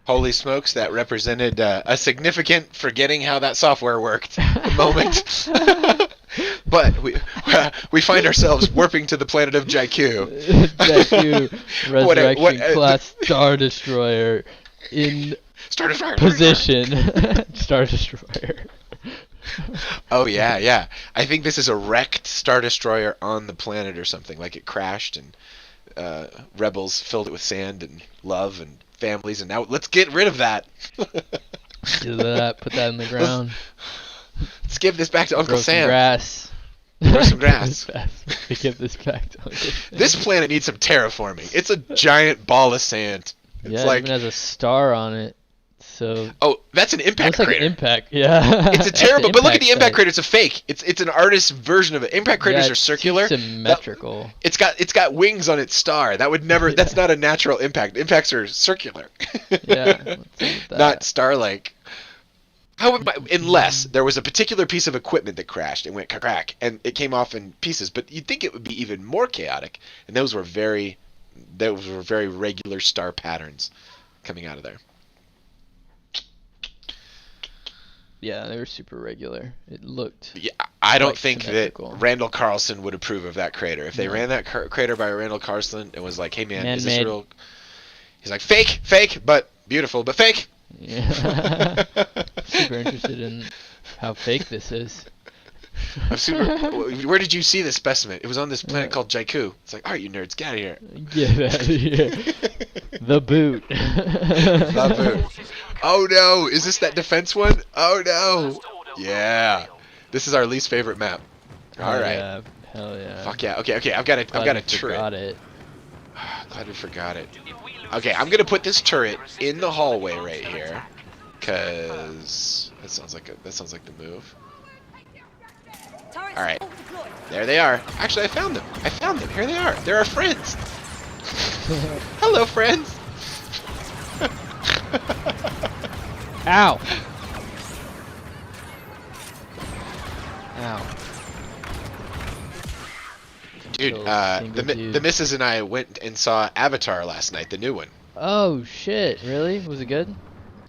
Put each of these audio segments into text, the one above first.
Holy smokes, that represented a significant forgetting how that software worked moment. But we find ourselves warping to the planet of Jakku. Jakku Resurrection Class Star Destroyer in Star Destroyer position. Star Destroyer. Oh yeah, yeah. I think this is a wrecked Star Destroyer on the planet or something. Like it crashed and rebels filled it with sand and love and families, and now let's get rid of that. Do that. Put that in the ground. Let's give this back to Uncle Grow Sam. some grass. Grow some grass. Give this back to Uncle Sam. This planet needs some terraforming. It's a giant ball of sand. It's yeah, like, it even has a star on it. So. Oh, that's an impact looks crater. Like an impact, yeah. It's a terrible, but look at the impact crater. It's a fake. It's an artist's version of it. Impact craters are circular. Symmetrical. It's got wings on its star. That would never. That's not a natural impact. Impacts are circular. Yeah. Not star-like. Unless there was a particular piece of equipment that crashed and went crack, and it came off in pieces. But you'd think it would be even more chaotic. And those were very regular star patterns coming out of there. Yeah, they were super regular. It looked. Yeah, I don't think that Randall Carlson would approve of that crater. If they ran that crater by Randall Carlson and was like, "Hey man, is this real?" He's like, "Fake, but beautiful, but fake." Yeah. Super interested in how fake this is. Where did you see this specimen? It was on this planet called Jakku. It's like, all right, you nerds, get out of here. Get out of here. The boot. The boot. Oh no, is this that defense one? Oh no. Yeah. This is our least favorite map. All right. Yeah. Hell yeah. Fuck yeah. Okay. I've got a turret. Got it. Glad we forgot it. Okay, I'm gonna put this turret in the hallway right here, cause that sounds like the move. All right, there they are. Actually, I found them. Here they are. They're our friends. Hello, friends. Ow. Ow. Dude, the missus and I went and saw Avatar last night, the new one. Oh shit! Really? Was it good?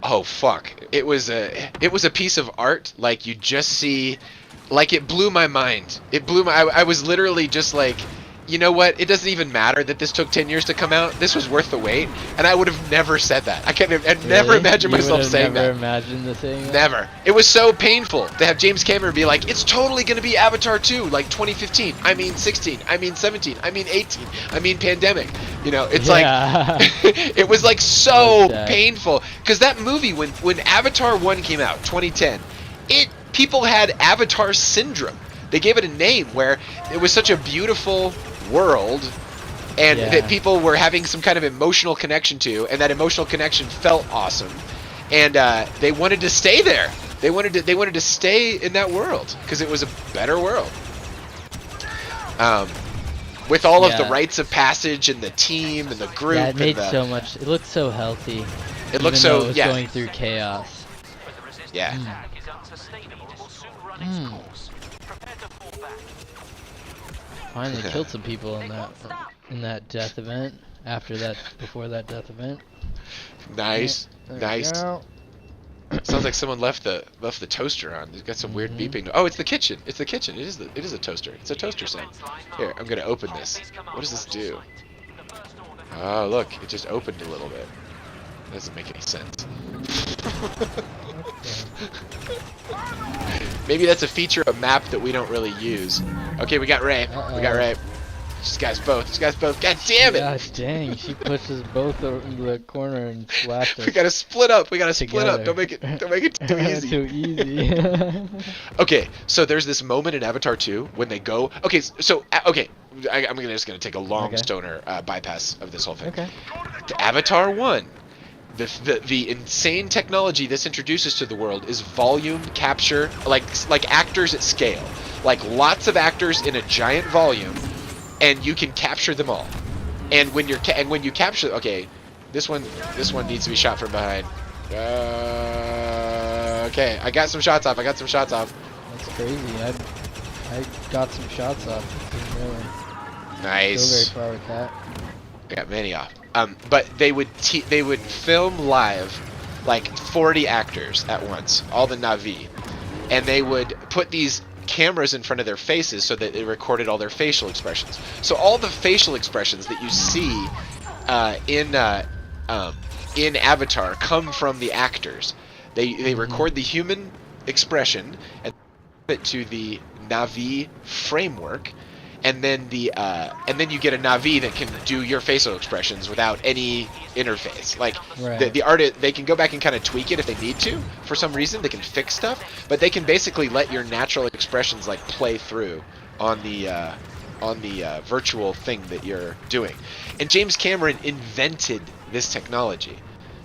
Oh fuck! It was a piece of art like you just see, like it blew my mind. I was literally just like, you know what? It doesn't even matter that this took 10 years to come out. This was worth the wait, and I would have never said that. I'd never imagined myself saying that. Never imagined saying that. Never. It was so painful to have James Cameron be like, it's totally gonna be Avatar 2, like 2015. I mean 16. I mean 17. I mean 18. I mean pandemic. You know, it's like it was like so painful because that movie when Avatar 1 came out, 2010, people had Avatar syndrome. They gave it a name where it was such a beautiful world and that people were having some kind of emotional connection to, and that emotional connection felt awesome, and they wanted to stay there. They wanted to stay in that world because it was a better world, with all of the rites of passage and the team and the group. Yeah, it made so much. It looked so healthy. It looked so it was going through chaos. Yeah. Finally killed some people in that death event. Before that death event. Nice. Sounds like someone left the toaster on. It's got some weird beeping. Oh, it's the kitchen. It is a toaster. It's a toaster sound. Here, I'm gonna open this. What does this do? Oh, look, it just opened a little bit. That doesn't make any sense. Maybe that's a feature of a map that we don't really use. Okay, we got Ray. We got Ray. These guys both. God damn it! God dang, she pushes both into the corner and slaps us. We gotta split up. Don't make it too easy. Too easy. Okay, so there's this moment in Avatar 2 when they go. Okay, so I'm just gonna take a long stoner bypass of this whole thing. Okay. To Avatar 1. The insane technology this introduces to the world is volume capture, like actors at scale, like lots of actors in a giant volume, and you can capture them all. And when you capture, okay, this one needs to be shot from behind. Okay, I got some shots off. That's crazy. I got some shots off. Didn't really nice. go very far with that. I got many off. But they would film live like 40 actors at once, all the Na'vi, and they would put these cameras in front of their faces so that it recorded all their facial expressions. So all the facial expressions that you see in Avatar come from the actors. They record the human expression and put it to the Na'vi framework, and then you get a Na'vi that can do your facial expressions without any interface. Like Right. the artist, they can go back and kind of tweak it if they need to for some reason. They can fix stuff, but they can basically let your natural expressions like play through on the virtual thing that you're doing. And James Cameron invented this technology.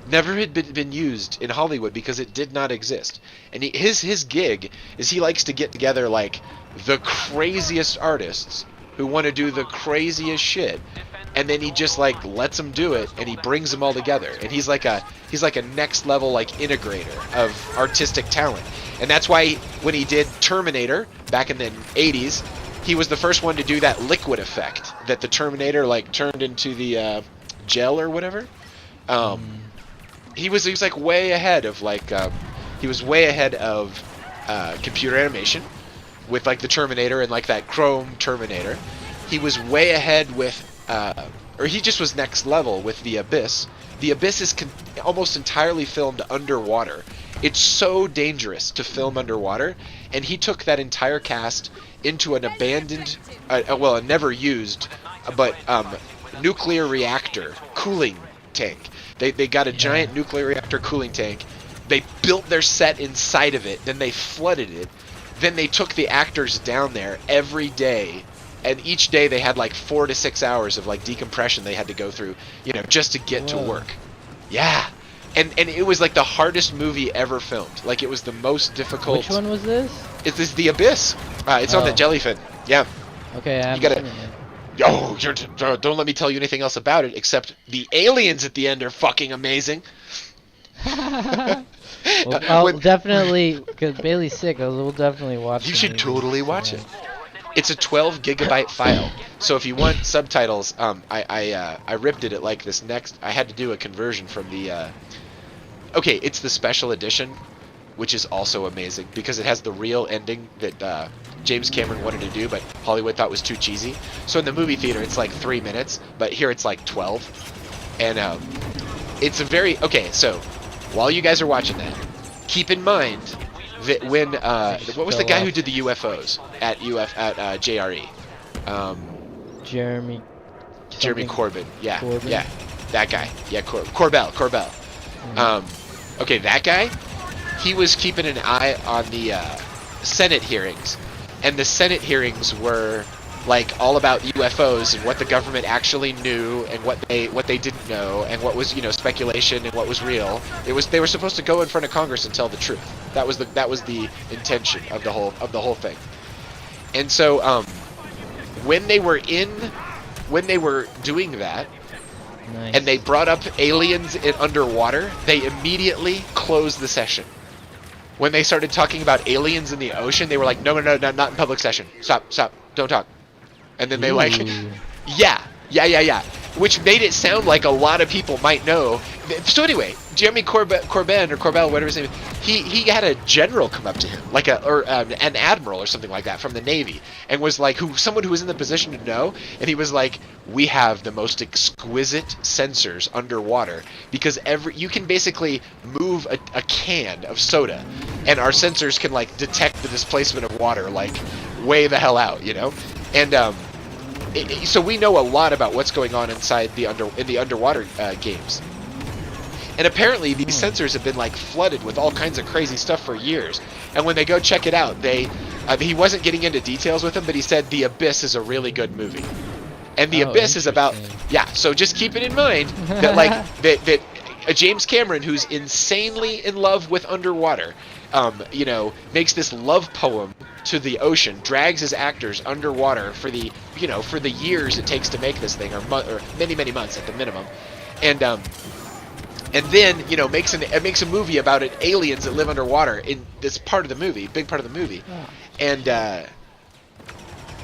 Never had been used in Hollywood because it did not exist. And his gig is he likes to get together like the craziest artists who want to do the craziest shit, and then he just like lets them do it, and he brings them all together. And he's like a next level like integrator of artistic talent. And that's why when he did Terminator back in the 80s, he was the first one to do that liquid effect that the Terminator like turned into the gel or whatever. He was like way ahead of like he was way ahead of computer animation with like the Terminator and like that chrome Terminator. He was way ahead with or he just was next level with The Abyss. The Abyss is almost entirely filmed underwater. It's so dangerous to film underwater, and he took that entire cast into an abandoned a never used but nuclear reactor cooling tank. They got a giant nuclear reactor cooling tank. They built their set inside of it. Then they flooded it. Then they took the actors down there every day. And each day they had like 4 to 6 hours of like decompression they had to go through, just to get to work. Yeah. And it was like the hardest movie ever filmed. Like it was the most difficult. Which one was this? It's this The Abyss. It's on the Jellyfin. Yeah. Okay, I haven't gotta- seen it yet. Oh, don't let me tell you anything else about it, except the aliens at the end are fucking amazing. Well, I'll When- definitely, because Bailey's sick, we'll definitely watch You the should movie. totally watch it. It's a 12 gigabyte file. So if you want subtitles, I ripped it at like this next. I had to do a conversion from the. Okay, it's the special edition, which is also amazing because it has the real ending that James Cameron wanted to do, but Hollywood thought was too cheesy. So in the movie theater, it's like 3 minutes, but here it's like 12. And it's a very so. While you guys are watching that, keep in mind that when what was the guy who did the UFOs at JRE? Jeremy Corbyn. Yeah, Corbyn? yeah, that guy. Yeah, Corbell. Okay, that guy. He was keeping an eye on the Senate hearings, and the Senate hearings were like all about UFOs and what the government actually knew and what they didn't know and what was speculation and what was real. They were supposed to go in front of Congress and tell the truth. That was the intention of the whole thing. And so when they were doing that, Nice. and they brought up aliens underwater, they immediately closed the session. When they started talking about aliens in the ocean, they were like, no, not in public session. Stop, don't talk. And then they Ooh. yeah. Which made it sound like a lot of people might know. So anyway, Jeremy Corbell, whatever his name is, he had a general come up to him, like an admiral or something like that from the Navy, and was like, someone who was in the position to know, and he was like, we have the most exquisite sensors underwater because you can basically move a can of soda, and our sensors can like detect the displacement of water like way the hell out, and so we know a lot about what's going on inside in the underwater games. And apparently these sensors have been like flooded with all kinds of crazy stuff for years. And when they go check it out, he wasn't getting into details with them, but he said The Abyss is a really good movie. And The Abyss is about so just keep it in mind that like that James Cameron, who's insanely in love with underwater, makes this love poem to the ocean, drags his actors underwater for the years it takes to make this thing, or many months at the minimum, and then makes a movie about aliens that live underwater in this part of the movie, big part of the movie, and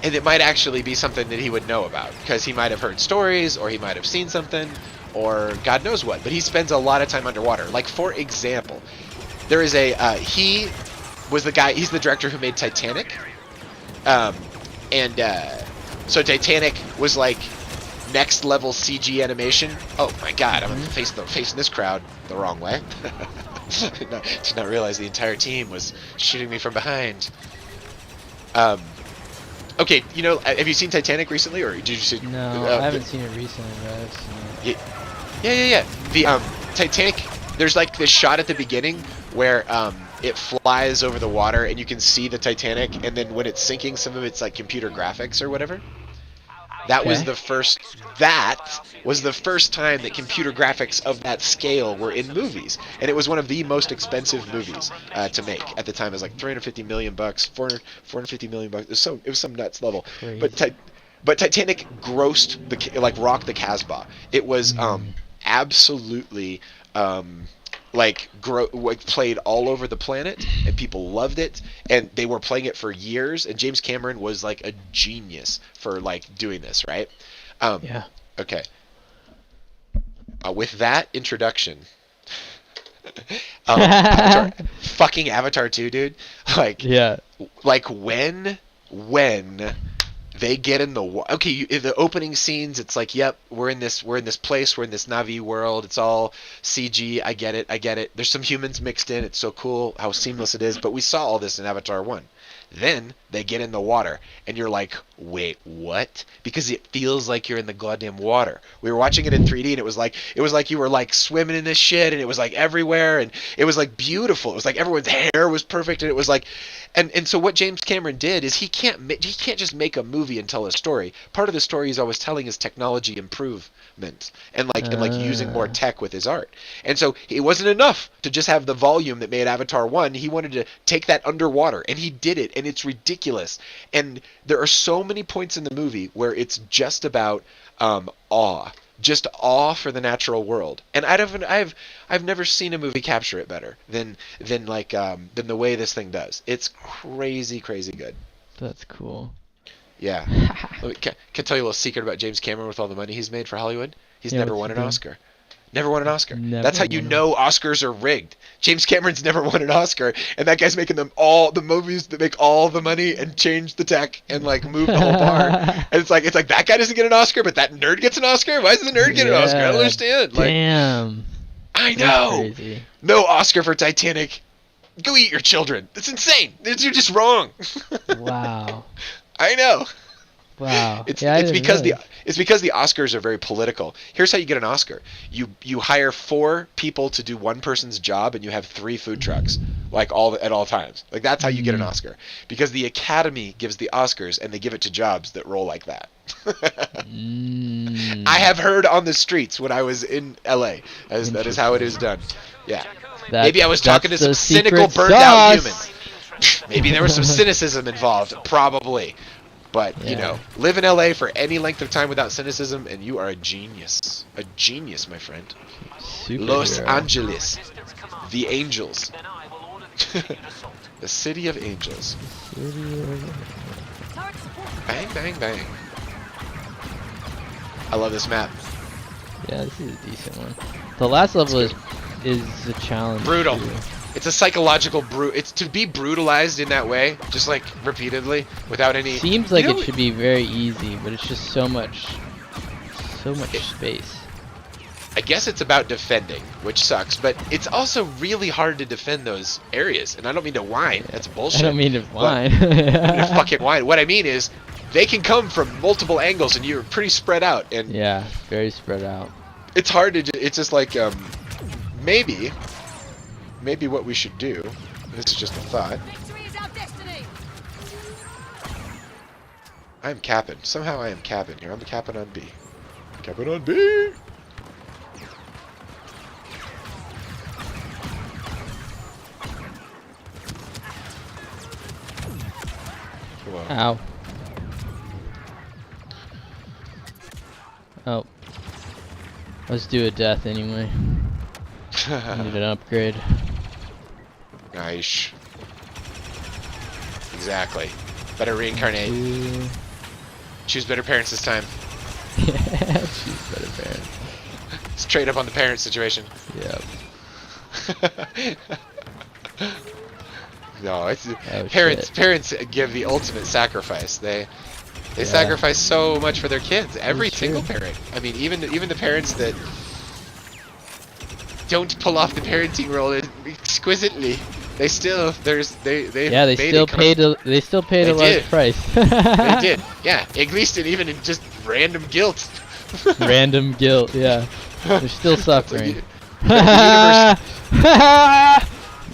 it might actually be something that he would know about because he might have heard stories, or he might have seen something, or God knows what, but he spends a lot of time underwater. Like, for example, there is he was the guy, he's the director who made Titanic. So Titanic was like next level CG animation. Oh my God, I'm facing this crowd the wrong way. Did not realize the entire team was shooting me from behind. Okay, you know, have you seen Titanic recently, or did you see? No, I haven't seen it recently, but I've seen it. Yeah. The Titanic. There's like this shot at the beginning where it flies over the water and you can see the Titanic, and then when it's sinking, some of it's like computer graphics or whatever. That was the first. That was the first time that computer graphics of that scale were in movies, and it was one of the most expensive movies to make at the time. It was like $350 million, 450 million bucks. It was some nuts level. Crazy. But Titanic grossed rocked the Casbah. It was absolutely played all over the planet, and people loved it, and they were playing it for years, and James Cameron was like a genius for like doing this, right? Yeah. Okay. With that introduction, fucking Avatar 2, dude. Like, yeah. Like when they get in the the opening scenes, it's like, yep, we're in this place, we're in this Na'vi world, it's all CG. I get it. There's some humans mixed in. It's so cool how seamless it is. But we saw all this in Avatar 1. Then they get in the water, and you're like, wait, what? Because it feels like you're in the goddamn water. We were watching it in 3D, and it was like you were like swimming in this shit, and it was like everywhere, and it was like beautiful. It was like everyone's hair was perfect, and it was like, and so what James Cameron did is he can't just make a movie and tell a story. Part of the story he's always telling is technology improvement and like using more tech with his art. And so it wasn't enough to just have the volume that made Avatar 1. He wanted to take that underwater, and he did it, and it's ridiculous. And there are so many points in the movie where it's just about awe. Just awe for the natural world, and I've never seen a movie capture it better than the way this thing does. It's crazy good. That's cool. Yeah. Can tell you a little secret about James Cameron with all the money he's made for Hollywood. He's never won an Oscar. Never won an Oscar. That's how you know Oscars are rigged. James Cameron's never won an Oscar, and that guy's making all the movies that make all the money and change the tech and like move the whole bar. And it's like that guy doesn't get an Oscar, but that nerd gets an Oscar. Why does the nerd get an Oscar? I don't understand. Like, damn. I know. No Oscar for Titanic. Go eat your children. It's insane. You're just wrong. Wow. I know. Wow. It's because the Oscars are very political. Here's how you get an Oscar. You hire 4 people to do one person's job, and you have 3 food trucks, like at all times. Like, that's how you get an Oscar. Because the Academy gives the Oscars, and they give it to jobs that roll like that. I have heard on the streets when I was in LA. That is how it is done. Yeah. Maybe I was talking to some cynical, burned out humans. Maybe there was some cynicism involved. Probably. But, you know, live in LA for any length of time without cynicism, and you are a genius. A genius, my friend. Los Angeles. The Angels. The City of Angels. Bang, bang, bang. I love this map. Yeah, this is a decent one. The last level is a challenge. Brutal. It's a psychological It's to be brutalized in that way, just like repeatedly, without any. Seems like it should be very easy, but it's just so much space. I guess it's about defending, which sucks, but it's also really hard to defend those areas. And I don't mean to whine. That's bullshit. I don't mean to whine. I mean to fucking whine. What I mean is, they can come from multiple angles, and you're pretty spread out. And yeah, very spread out. It's hard to. It's just like maybe what we should do. This is just a thought. I'm capping. Somehow I am capping here. I'm capping on B. Capping on B. Whoa. Ow. Oh. Let's do a death anyway. Need an upgrade. Nice. Exactly. Better reincarnate. Choose better parents this time. Yeah, choose better parents. It's trade up on the parent situation. Yep. No, it's Oh, parents. shit. Parents give the ultimate sacrifice. They Yeah. sacrifice so much for their kids. Every That's single true. parent. I mean, even the parents that don't pull off the parenting role exquisitely. They still they Yeah, they still paid a They large did. price. They did, yeah. At least even in just random guilt. Random guilt, yeah. They're still suffering. The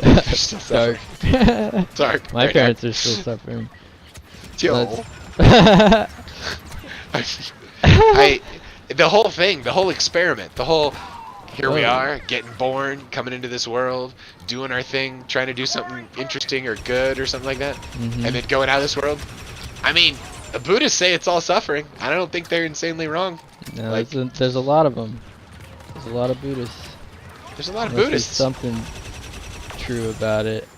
They're still Dark. suffering. Dark. My Very parents dark. are still suffering. Yo. Let's- The whole thing, the whole experiment, the whole here we Whoa. are, getting born, coming into this world, doing our thing, trying to do something interesting or good or something like that, Mhm. and then going out of this world. I mean, the Buddhists say it's all suffering. I don't think they're insanely wrong. No, Like- there's a lot of them. There's a lot of Buddhists. There's a lot of Must be Buddhists. something true about it.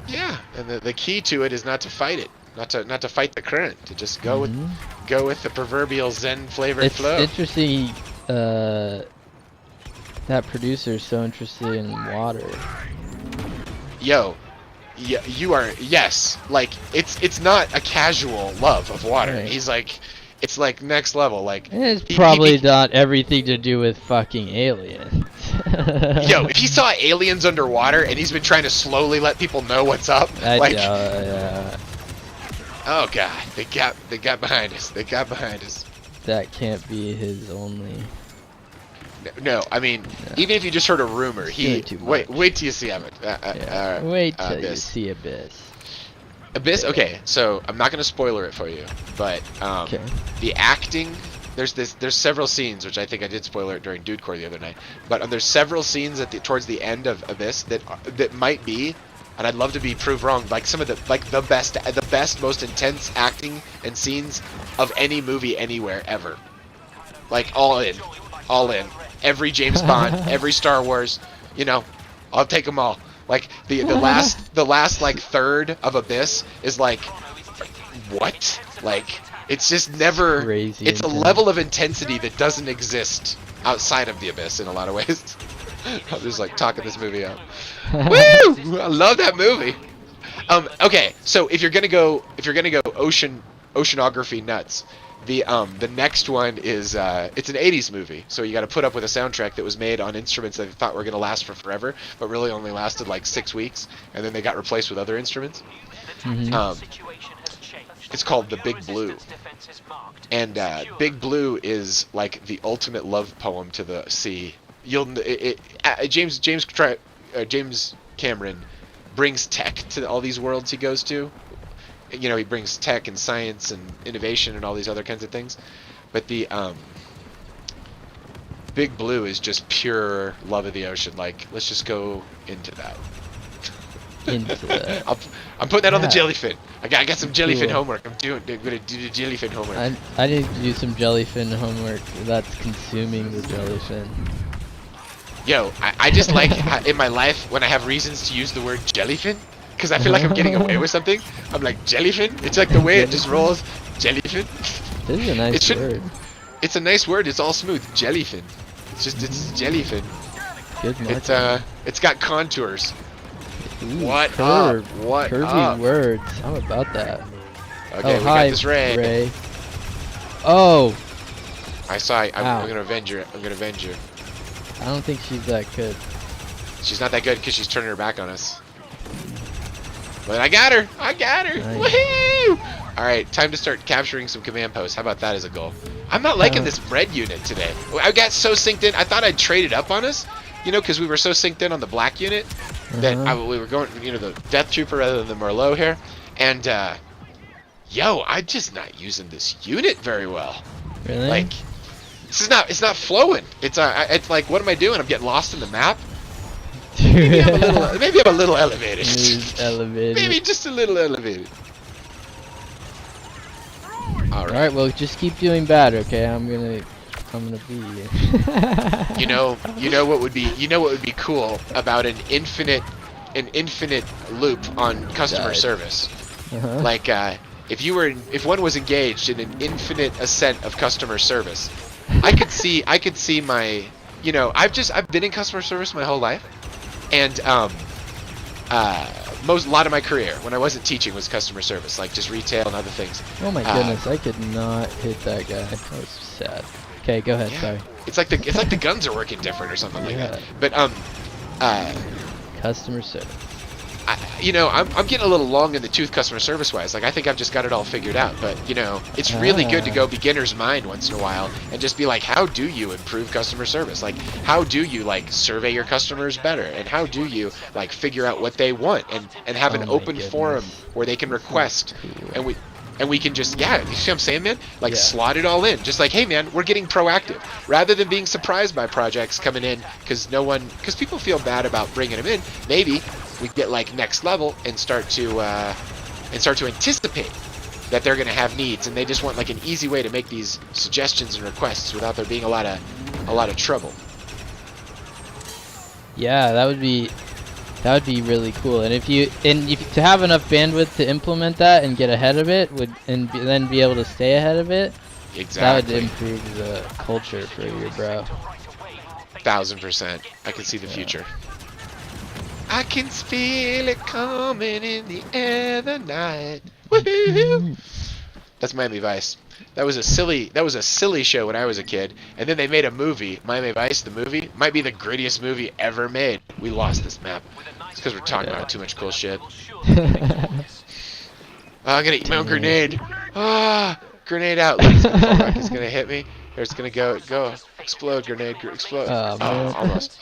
Yeah, and the key to it is not to fight it, not to fight the current, to just go Mhm. with the proverbial Zen flavored It's flow. interesting. That producer is so interested in water. Yo, yeah, you are, yes, like it's not a casual love of water. Right. He's like, it's like next level. Like And it's he- probably he- not everything to do with fucking aliens. Yo, if he saw aliens underwater and he's been trying to slowly let people know what's up, like, yeah, oh god, they got behind us. They got behind us. that can't be his only. No, I mean, Yeah. even if you just heard a rumor, doing too wait much. till you see him. Yeah. Wait till you Abyss. see Abyss. Abyss. Okay, so I'm not gonna spoiler it for you, but Okay. the acting. There's several scenes which I think I did spoiler it during Dude Core the other night, but there's several scenes towards the end of Abyss that might be, and I'd love to be proved wrong, like some of the best, most intense acting and scenes of any movie anywhere ever. Like all in. Every James Bond, every Star Wars, you know, I'll take them all. Like the last like third of Abyss is like, what? Like it's just never. Crazy It's a intense. level of intensity that doesn't exist outside of the Abyss in a lot of ways. I'm just like talking this movie up. Woo! I love that movie. Okay, so if you're gonna go oceanography nuts, the next one is it's an 80s movie, so you got to put up with a soundtrack that was made on instruments that they thought were gonna last for forever, but really only lasted like 6 weeks, and then they got replaced with other instruments. Mhm. It's called The Big Blue, and Big Blue is like the ultimate love poem to the sea. James Cameron brings tech to all these worlds he goes to. You know, he brings tech and science and innovation and all these other kinds of things, but the Big Blue is just pure love of the ocean. Like, let's just go into that. Into that. I'm putting that on the Yeah. jellyfin. I got some jellyfin Cool. homework. I'm gonna do the jellyfin homework. I need to do some jellyfin homework. That's consuming the jellyfin. Yo, I just like in my life when I have reasons to use the word jellyfin, because I feel like I'm getting away with something. I'm like, jellyfin? It's like the way it just rolls. Jellyfin? This is a It nice should- word. It's a nice word. It's all smooth. Jellyfin. It's jellyfin. Good It's marketing. it's got contours. Ooh, what curve, up? What curvy up? words. How about that? Okay, oh, we hi, got this Ray. Oh, I saw. I'm Ow. gonna avenge her. I'm gonna avenge you. I don't think she's that good. She's not that good because she's turning her back on us. But I got her. I got her. Nice. Woohoo! All right, time to start capturing some command posts. How about that as a goal? I'm not liking this red unit today. I got so synced in. I thought I'd trade it up on us, you know, because we were so synced in on the black unit that we were going, you know, the Death Trooper rather than the Merlot here. And yo, I'm just not using this unit very well. Really? Like, it's not flowing. It's like, what am I doing? I'm getting lost in the map. Maybe I'm a little elevated. Move elevated. Maybe just a little elevated. All All right. right, well, just keep doing bad, okay? I'm gonna be. You know what would be cool about an infinite loop on customer Died. service. Uh-huh. Like if one was engaged in an infinite ascent of customer service, I could see you know, I've been in customer service my whole life, and a lot of my career when I wasn't teaching was customer service, like just retail and other things. Oh my goodness, I could not hit that guy. That was sad. Okay, go ahead. Yeah. Sorry. It's like the guns are working different or something like that. But customer service. you know, I'm getting a little long in the tooth customer service wise. Like I think I've just got it all figured out. But you know, it's really good to go beginner's mind once in a while and just be like, how do you improve customer service? Like, how do you like survey your customers better? And how do you like figure out what they want and have an open forum where they can request and we can just, yeah, you see what I'm saying, man? Like, slot it all in. Just like, hey, man, we're getting proactive. Rather than being surprised by projects coming in because people feel bad about bringing them in, maybe we get, like, next level and start to anticipate that they're going to have needs. And they just want, like, an easy way to make these suggestions and requests without there being a lot of trouble. Yeah, that would be really cool. And if to have enough bandwidth to implement that and get ahead of it then be able to stay ahead of it, that would improve the culture for your bro. 1000%. I can see the future. I can feel it coming in the air the night. Woohoo! That's Miami Vice. That was a silly show when I was a kid, and then they made a movie. Miami Vice, the movie, might be the grittiest movie ever made. We lost this map. It's because we're talking about too much cool shit. I'm gonna eat my own grenade. Grenade out. It's gonna hit me. Or it's gonna go. Explode, grenade, explode. Almost.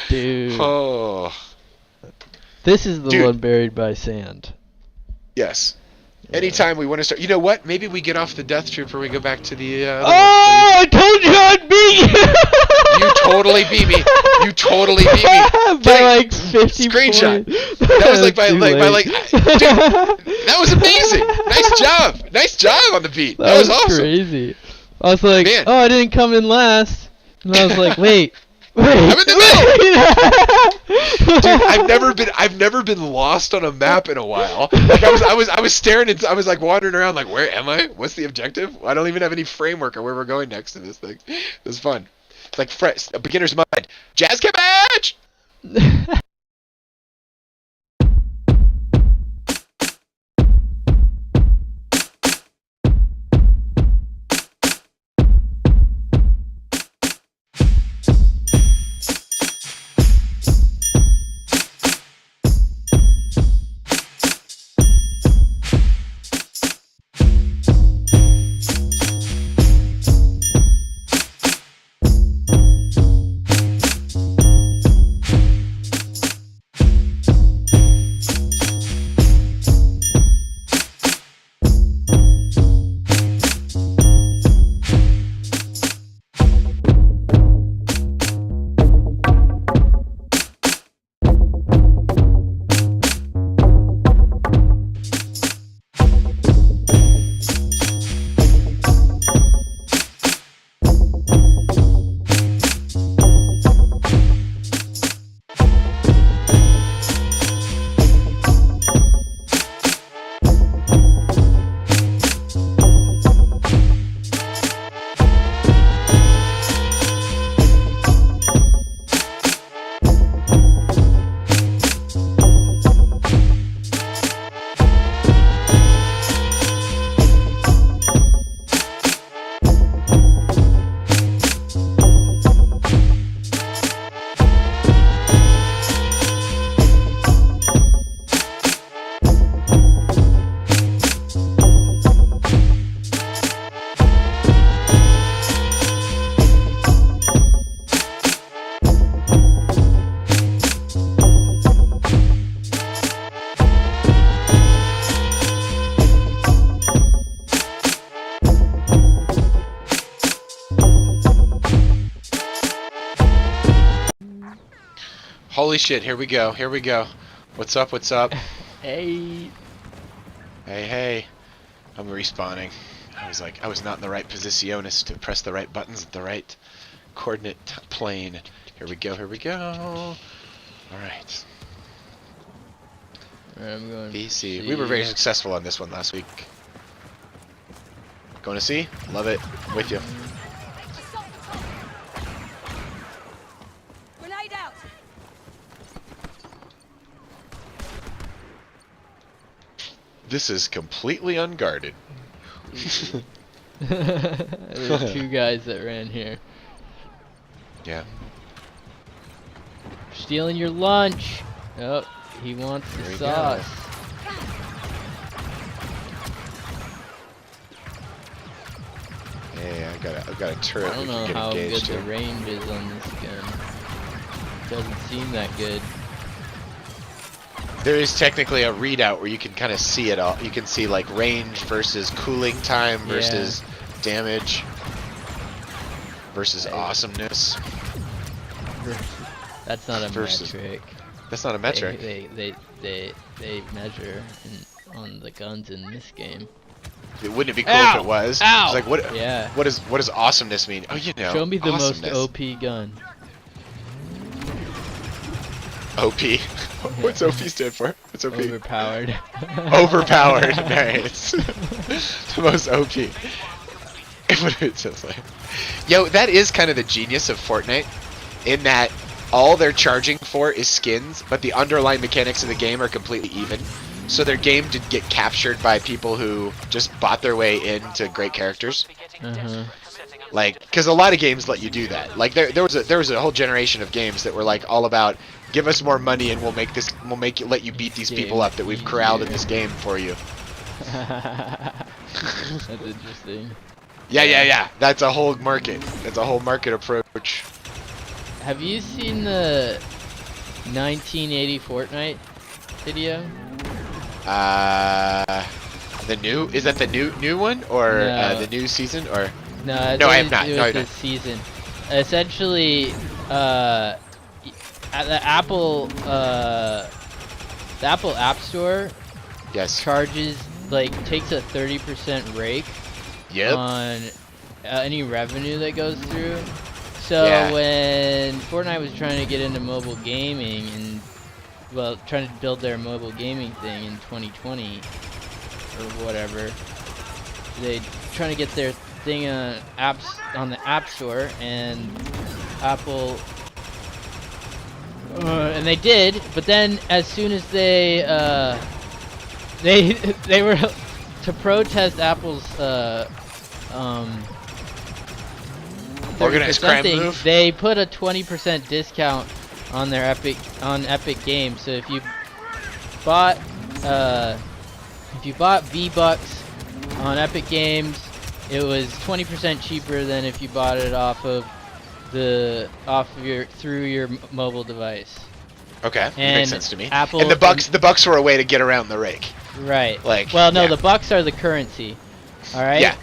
Dude. Oh. This is the one buried by sand. Yes. Anytime we want to start, you know what? Maybe we get off the Death Trooper, we go back to the. I told you I'd beat you. You totally beat me. You totally beat me. By like 50 screenshot. Points. That was like by like. Dude, that was amazing. Nice job on the beat. That was awesome. Crazy. I was like, man. Oh, I didn't come in last, and I was like, wait. I'm in the middle. Dude, I've never been lost on a map in a while. Like I was staring at, I was like wandering around like, where am I? What's the objective? I don't even have any framework of where we're going next to this thing. It was fun. It's like fresh, a beginner's mind. Jazz cabbage. Holy shit, here we go. What's up? Hey. Hey. I'm respawning. I was not in the right posiciones to press the right buttons at the right coordinate plane. Here we go. Alright. I'm going BC. We were very successful on this one last week. Going to C. Love it. I'm with you. Grenade out. This is completely unguarded. There's 2 guys that ran here. Yeah. Stealing your lunch. Oh, he wants the sauce. Yeah, I've got a turret. I don't know how good the range is on this gun. Doesn't seem that good. There is technically a readout where you can kind of see it all. You can see like range versus cooling time versus damage versus awesomeness. That's not a metric. That's not a metric. They measure on the guns in this game. Wouldn't it be cool if it was? Ow! It's like what? Yeah. What does awesomeness mean? Oh, you know. Show me the most awesomeness. OP gun. OP. What's OP stand for? What's OP? Overpowered. Overpowered. Nice. The most OP. What it says like. Yo, that is kind of the genius of Fortnite, in that all they're charging for is skins, but the underlying mechanics of the game are completely even. So their game did get captured by people who just bought their way into great characters. Like, because a lot of games let you do that. Like there was a whole generation of games that were like all about give us more money and we'll let you beat these people up that we've corralled in this game for you. That's interesting. Yeah. That's a whole market. That's a whole market approach. Have you seen the 1980 Fortnite video? Is that the new one or No. the new season or? No, No, I have not. Do No, I with this season. Essentially, at the Apple App Store Yes. charges takes a 30% rake on any revenue that goes through. So when Fortnite was trying to get into mobile gaming and trying to build their mobile gaming thing in 2020 or whatever, they trying to get their thing on the App Store, and Apple and they did, but then as soon as they were to protest Apple's organized crime move, they put a 20% discount on their Epic Games. So if you bought V-Bucks on Epic Games, it was 20% cheaper than if you bought it through your mobile device. Okay, that makes sense to me. Apple and the bucks were a way to get around the rake. Right. Well, no, the bucks are the currency. All right. Yeah.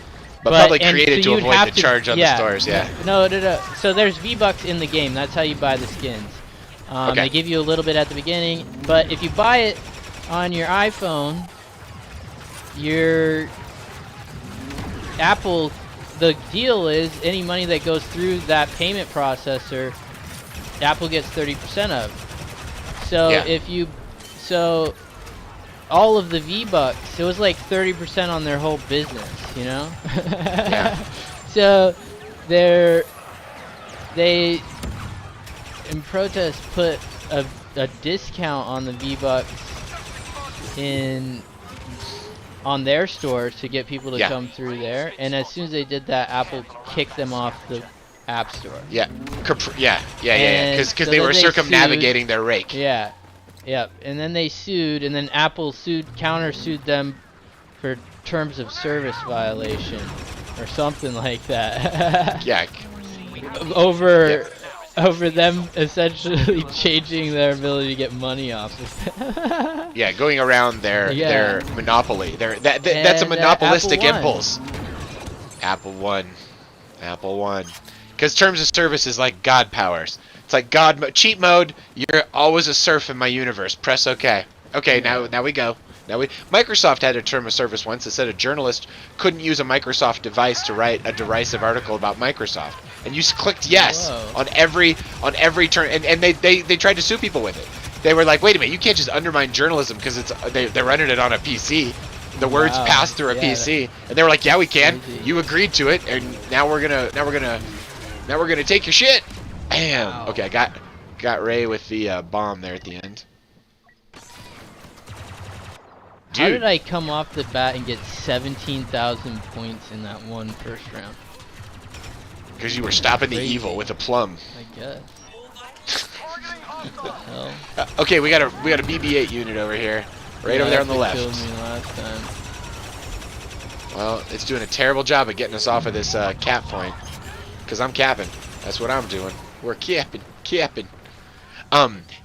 But probably and created so to avoid the charge on the stores. Yeah. No. So there's V-Bucks in the game. That's how you buy the skins. They give you a little bit at the beginning, but if you buy it on your iPhone, your Apple, the deal is any money that goes through that payment processor, Apple gets 30% of. So all of the V-Bucks, it was like 30% on their whole business, you know? So they in protest put a discount on the V-Bucks on their store to get people to come through there, and as soon as they did that, Apple kicked them off the App Store. Because they were circumnavigating their rake. And then they sued, and then Apple countersued them for terms of service violation or something like that. Over them essentially changing their ability to get money off of it. Going around their monopoly. That's a monopolistic impulse. Apple won. Because terms of service is like God powers. It's like cheat mode. You're always a serf in my universe. Press OK. Okay, now we go. Microsoft had a term of service once that said a journalist couldn't use a Microsoft device to write a derisive article about Microsoft, and you clicked yes on every turn, and they tried to sue people with it. They were like, wait a minute, you can't just undermine journalism because they're running it on a PC. the words passed through a PC, and they were like, "Yeah, we can. Crazy. You agreed to it, and now we're gonna take your shit." Damn. Wow. Okay, I got Ray with the bomb there at the end. How did I come off the bat and get 17,000 points in that one first round? Because you were stopping the evil with a plum. I guess. What the hell? Okay, we got a BB-8 unit over here, right over there on the left. Killed me last time. Well, it's doing a terrible job of getting us off of this cap point. Because I'm capping. That's what I'm doing. We're capping.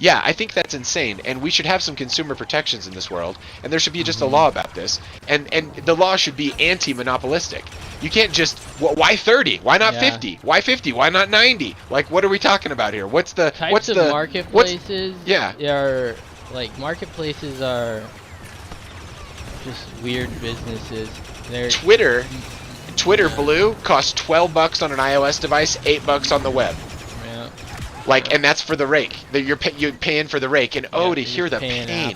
Yeah, I think that's insane, and we should have some consumer protections in this world, and there should be just a law about this, and the law should be anti-monopolistic. You can't just, why 30? Why not 50? Why 50? Why not 90? Like, what are we talking about here? What's the types of marketplaces? Yeah. Are like marketplaces are just weird businesses. They're Twitter Blue costs $12 on an iOS device, $8 on the web. Yeah. Like, and that's for the rake. You're paying for the rake, and to hear the pain,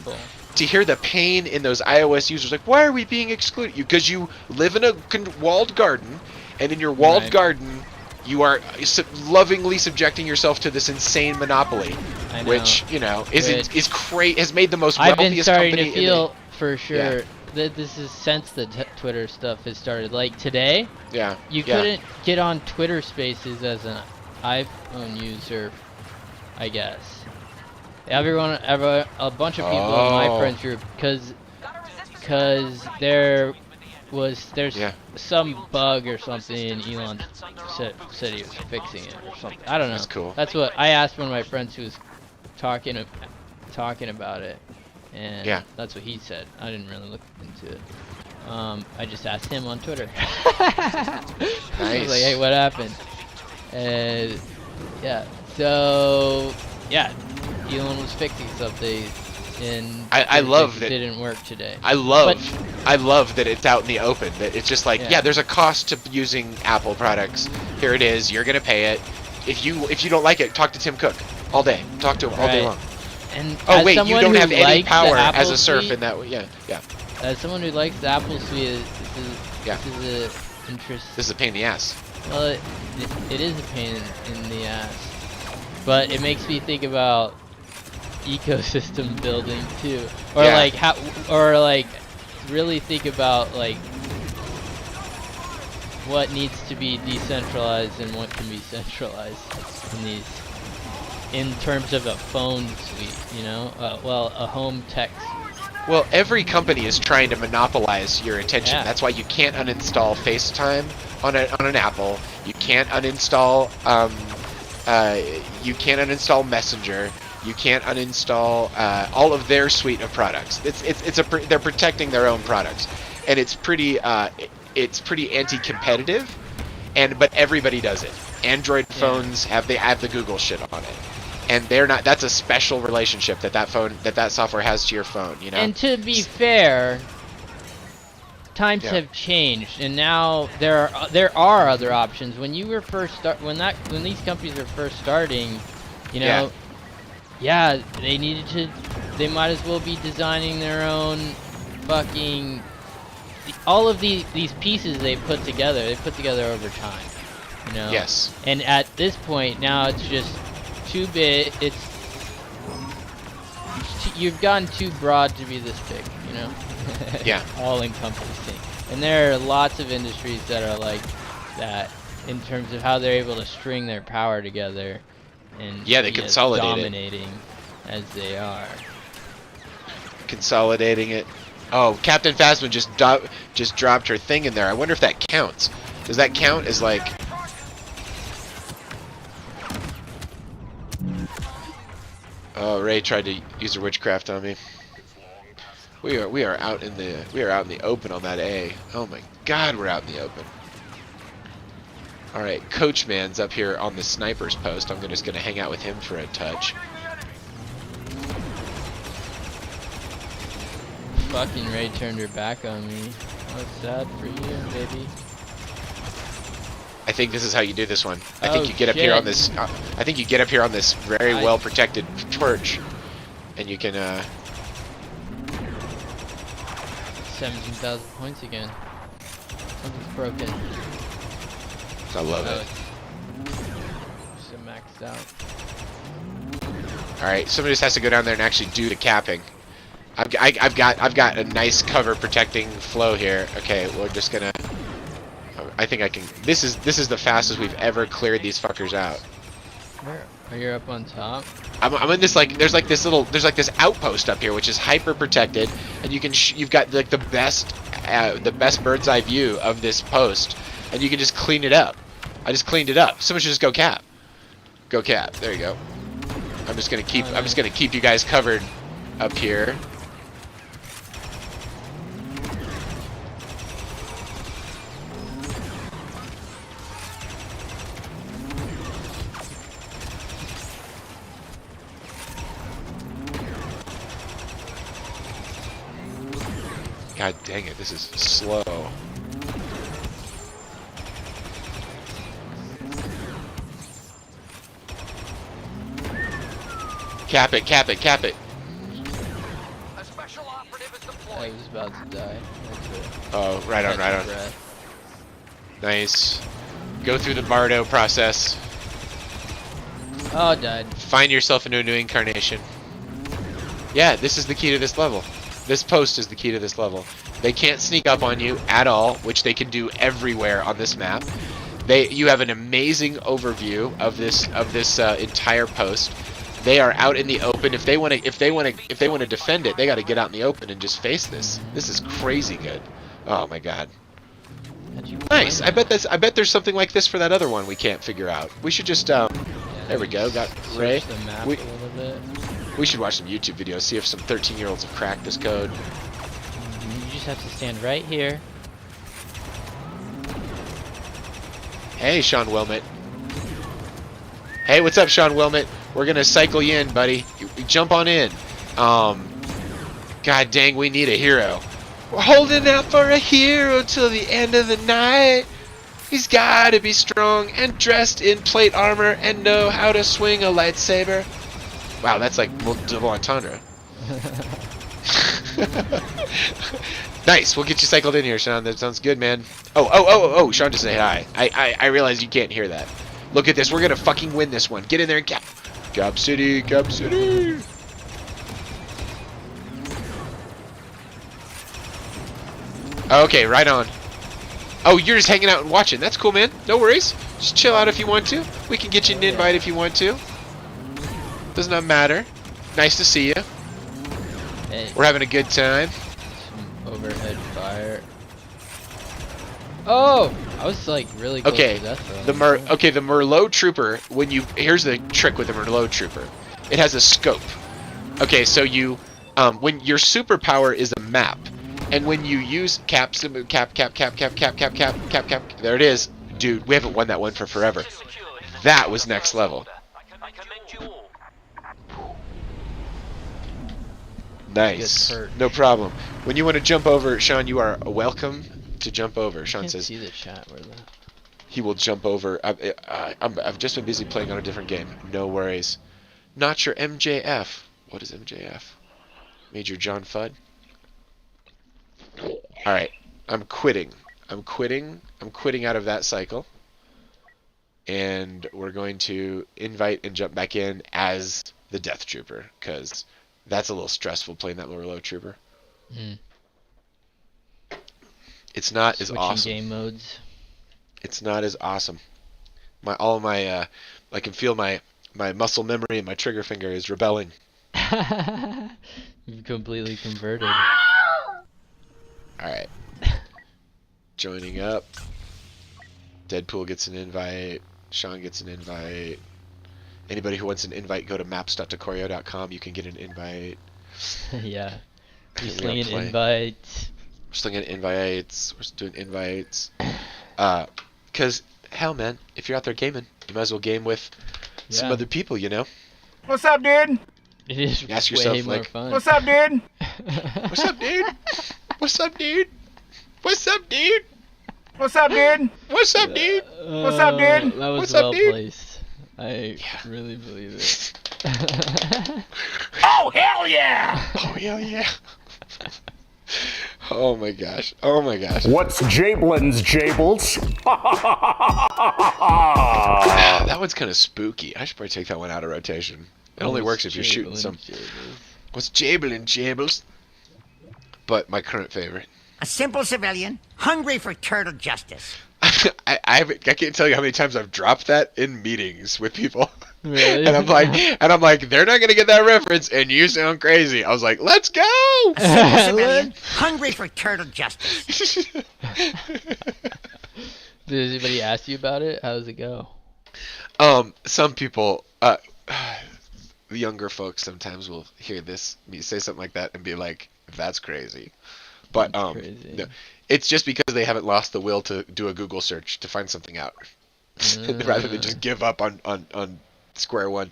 to hear the pain in those iOS users, like, why are we being excluded? Because you live in a walled garden, and in your walled garden, you are lovingly subjecting yourself to this insane monopoly, which has made the most I've been wealthiest starting company to feel for sure that this is since the Twitter stuff has started. Like today, you couldn't get on Twitter Spaces as an iPhone user, I guess. A bunch of people in my friends group, because there's some bug or something, and Elon said he was fixing it or something. I don't know. That's cool. That's what I asked one of my friends who was talking about it, and that's what he said. I didn't really look into it. I just asked him on Twitter. I was like, hey, what happened? And Elon was fixing something, and I love that it didn't work today. I love that it's out in the open. That it's just like, there's a cost to using Apple products. Here it is. You're gonna pay it. If you don't like it, talk to Tim Cook all day. Talk to him all day long. And you don't have any power as a surf in that way. Yeah. As someone who likes the Apple Suite, this is a interest. This is a pain in the ass. Well, it is a pain in the ass, but it makes me think about ecosystem building too, or really think about like what needs to be decentralized and what can be centralized in terms of a phone suite, a home tech suite. Well, every company is trying to monopolize your attention. That's why you can't uninstall FaceTime on an Apple. You can't uninstall Messenger. You can't uninstall all of their suite of products. They're protecting their own products, and it's pretty anti-competitive, but everybody does it. Android phones have the Google shit on it, and they're not. That's a special relationship that software has to your phone. And to be fair, times have changed, and now there are other options. When you were when these companies were first starting, they might as well be designing their own fucking, all of these pieces they put together over time, Yes. And at this point now it's just too big. You've gotten too broad to be this big, all encompassing. And there are lots of industries that are like that in terms of how they're able to string their power together. And they consolidate dominating as they are. Consolidating it. Oh, Captain Phasma just dropped her thing in there. I wonder if that counts. Does that count as like? Oh, Ray tried to use her witchcraft on me. We are out in the open on that A. Oh my God, we're out in the open. Alright, Coachman's up here on the sniper's post. I'm just going to hang out with him for a touch. Fucking Ray turned her back on me. That's sad for you, baby. I think this is how you do this one. I think you get up here on this. I think you get up here on this very well protected torch, and you can. 17,000 points again. Something's broken. I love it. Just maxed out. All right, somebody just has to go down there and actually do the capping. I've got a nice cover protecting flow here. Okay, we're just gonna. I think I can. This is the fastest we've ever cleared these fuckers out. Where? Are you up on top? I'm in this like there's like this outpost up here which is hyper protected, and you can you've got like the best bird's eye view of this post, and you can just clean it up. I just cleaned it up. Someone should just go cap. Go cap. There you go. I'm just gonna keep you guys covered up here. God dang it, this is slow. Cap it, cap it, cap it. A special operative is deployed. I was about to die. Oh, right on, right on. Nice. Go through the Bardo process. Oh, died. Find yourself into a new incarnation. Yeah, this is the key to this level. This post is the key to this level. They can't sneak up on you at all, which they can do everywhere on this map. You have an amazing overview of this entire post. They are out in the open. If they want to defend it, they got to get out in the open and just face this. This is crazy good. Oh my god. Nice. I bet there's something like this for that other one we can't figure out. We should just there we go. Got Ray. The map a little bit. We should watch some YouTube videos, see if some 13-year-olds have cracked this code. You just have to stand right here. Hey, Sean Wilmot. Hey, what's up, Sean Wilmot? We're gonna cycle you in, buddy. You jump on in. God dang, we need a hero. We're holding out for a hero till the end of the night. He's gotta be strong and dressed in plate armor and know how to swing a lightsaber. Wow, that's like double entendre. Nice, we'll get you cycled in here, Sean. That sounds good, man. Oh, Sean just said hi. I realize you can't hear that. Look at this, we're gonna fucking win this one. Get in there and cap. Cap City, Cap City. Okay, right on. Oh, you're just hanging out and watching. That's cool, man. No worries. Just chill out if you want to. We can get you an invite if you want to. Does not matter. Nice to see you. Hey. We're having a good time. Some overhead fire. Oh, I was like really close Okay, to death row. the Merlot Trooper. Here's the trick with the Merlot Trooper. It has a scope. Okay, so when your superpower is a map, and when you use cap, there it is, dude. We haven't won that one for forever. That was next level. Nice. No problem. When you want to jump over, Sean, you are welcome to jump over. Sean says see the chat where the... he will jump over. I've just been busy playing on a different game. No worries. Not your MJF. What is MJF? Major John Fudd. All right. I'm quitting. I'm quitting out of that cycle. And we're going to invite and jump back in as the Death Trooper, because that's a little stressful playing that Merlot Trooper. Mm. It's not Switching as awesome. game modes. It's not as awesome. I can feel my muscle memory and my trigger finger is rebelling. You've completely converted. Alright. Joining up. Deadpool gets an invite. Sean gets an invite. Anybody who wants an invite, go to maps.decorio.com. You can get an invite. Yeah. We're We're slinging gonna play. invites. We're slinging invites. We're doing invites. Because, hell, man, if you're out there gaming, you might as well game with some other people, you know? What's up, dude? It is Ask way yourself, more like, fun. What's up, dude? What's up, dude? What's up, dude? What's up, dude? What's up, dude? What's up, dude? What's up, dude? That was What's up, well dude? placed. I really believe it. Oh, hell yeah! Oh, hell yeah. Oh my gosh. Oh my gosh. What's Jablin's Jables? That one's kind of spooky. I should probably take that one out of rotation. It only works if you're shooting some. What's Jablin Jables? But my current favorite. A simple civilian, hungry for turtle justice. I can't tell you how many times I've dropped that in meetings with people. Really? And I'm like, they're not gonna get that reference, and you sound crazy. I was like, let's go. A simple civilian, hungry for turtle justice. Did anybody ask you about it? How does it go? Some people, the younger folks sometimes will hear me say something like that and be like, that's crazy. But crazy. No, it's just because they haven't lost the will to do a Google search to find something out, rather than just give up on square one.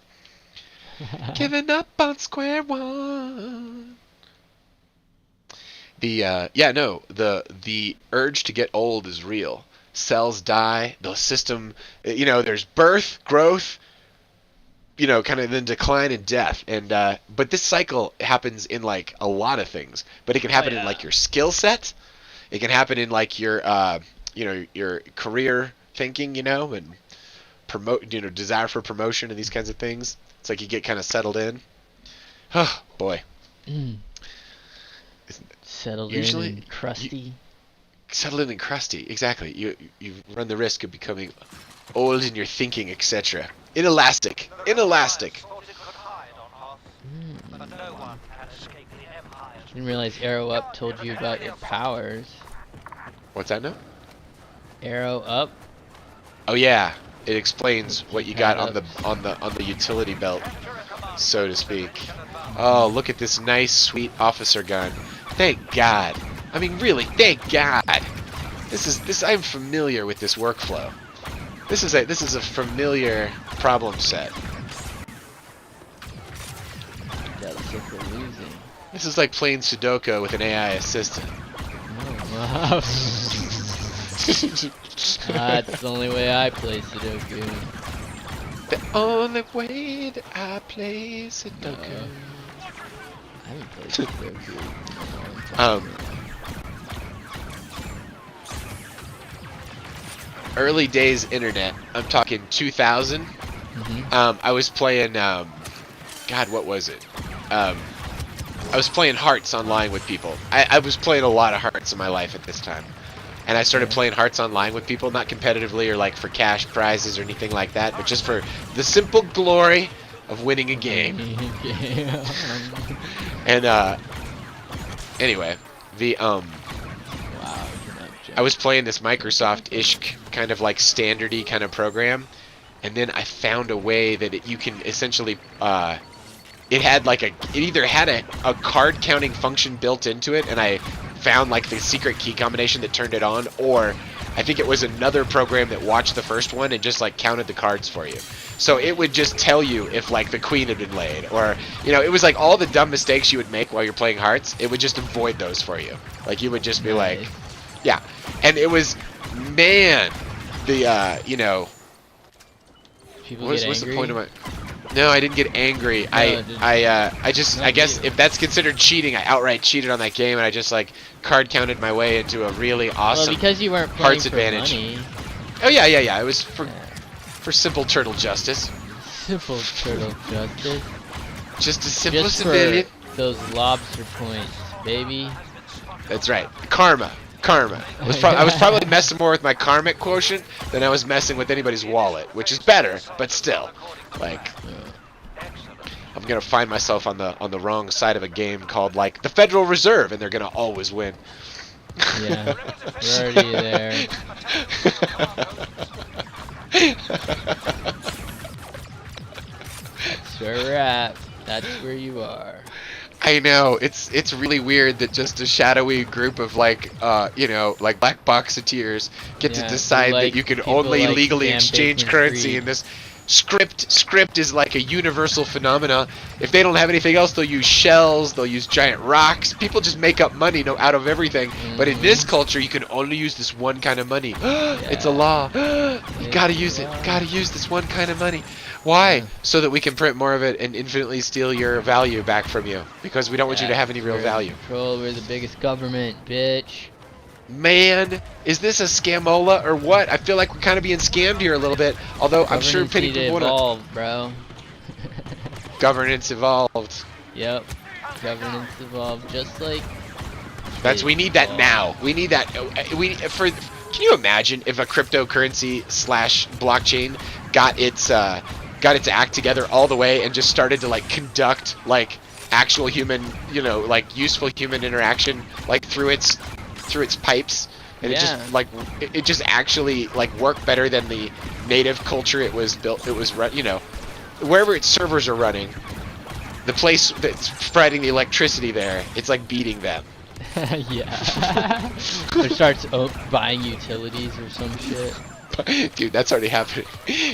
Giving up on square one. The urge to get old is real. Cells die. The system, there's birth, growth, kind of then decline and death. And but this cycle happens in like a lot of things. But it can happen in like your skill set. It can happen in like your your career thinking, and desire for promotion and these kinds of things. It's like you get kind of settled in. Oh boy. Settled Usually, in and crusty. Settled in and crusty, exactly. You run the risk of becoming old in your thinking, etc. Inelastic. Didn't realize Arrow Up told you about your powers. What's that now? Arrow Up. Oh yeah, it explains what you got on the utility belt, so to speak. Oh, look at this nice, sweet officer gun. Thank God. I mean, really, thank God. I'm familiar with this workflow. This is a familiar problem set. This is like playing Sudoku with an AI assistant. Oh, wow. That's the only way I play Sudoku. The only way that I play Sudoku. I haven't played Sudoku. Early days internet. I'm talking 2000. I was playing. God, what was it? I was playing Hearts online with people. I was playing a lot of Hearts in my life at this time. And I started playing Hearts online with people, not competitively or like for cash prizes or anything like that, but just for the simple glory of winning a game. And anyway, I was playing this Microsoft-ish kind of like standardy kind of program, and then I found a way that you can essentially it either had a card counting function built into it, and I found like the secret key combination that turned it on, or I think it was another program that watched the first one and just like counted the cards for you. So it would just tell you if like the queen had been laid, or it was like all the dumb mistakes you would make while you're playing Hearts, it would just avoid those for you. Like you would just be like, yeah. And it was, man, the what's the point of my? No, I didn't get angry. No, I guess if that's considered cheating, I outright cheated on that game, and I just like card counted my way into a really awesome. Well, because you weren't playing Hearts for advantage. money. Oh yeah. It was for simple turtle justice. Simple turtle justice. Just a simple Just civilian. for those lobster points, baby. That's right. Karma. I was probably messing more with my karmic quotient than I was messing with anybody's wallet, which is better, but still, like, I'm gonna find myself on the wrong side of a game called like the Federal Reserve, and they're gonna always win. Yeah, you're already there. That's where we're at. That's where you are. I know, it's really weird that just a shadowy group of like like black boxeteers get to decide that you can only legally exchange currency in this. Script is like a universal phenomena. If they don't have anything else, they'll use shells, they'll use giant rocks. People just make up money out of everything. But in this culture, you can only use this one kind of money. It's a law. You gotta use it. Gotta use this one kind of money. Why? Yeah. So that we can print more of it and infinitely steal your value back from you. Because we don't want you to have any real we're value. in control. We're the biggest government, bitch. Man, is this a scamola or what? I feel like we're kind of being scammed here a little bit. Although I'm sure Governance many need to people want evolve, bro. to. Governance evolved. Yep. Governance evolved, just like. We need that now. We need that. Can you imagine if a cryptocurrency / blockchain got its act together all the way and just started to like conduct like actual human, like useful human interaction like through its pipes, and it just actually like worked better than the native culture it was wherever its servers are running, the place that's providing the electricity there, it's like beating them. Yeah. Or starts buying utilities or some shit. Dude, that's already happening.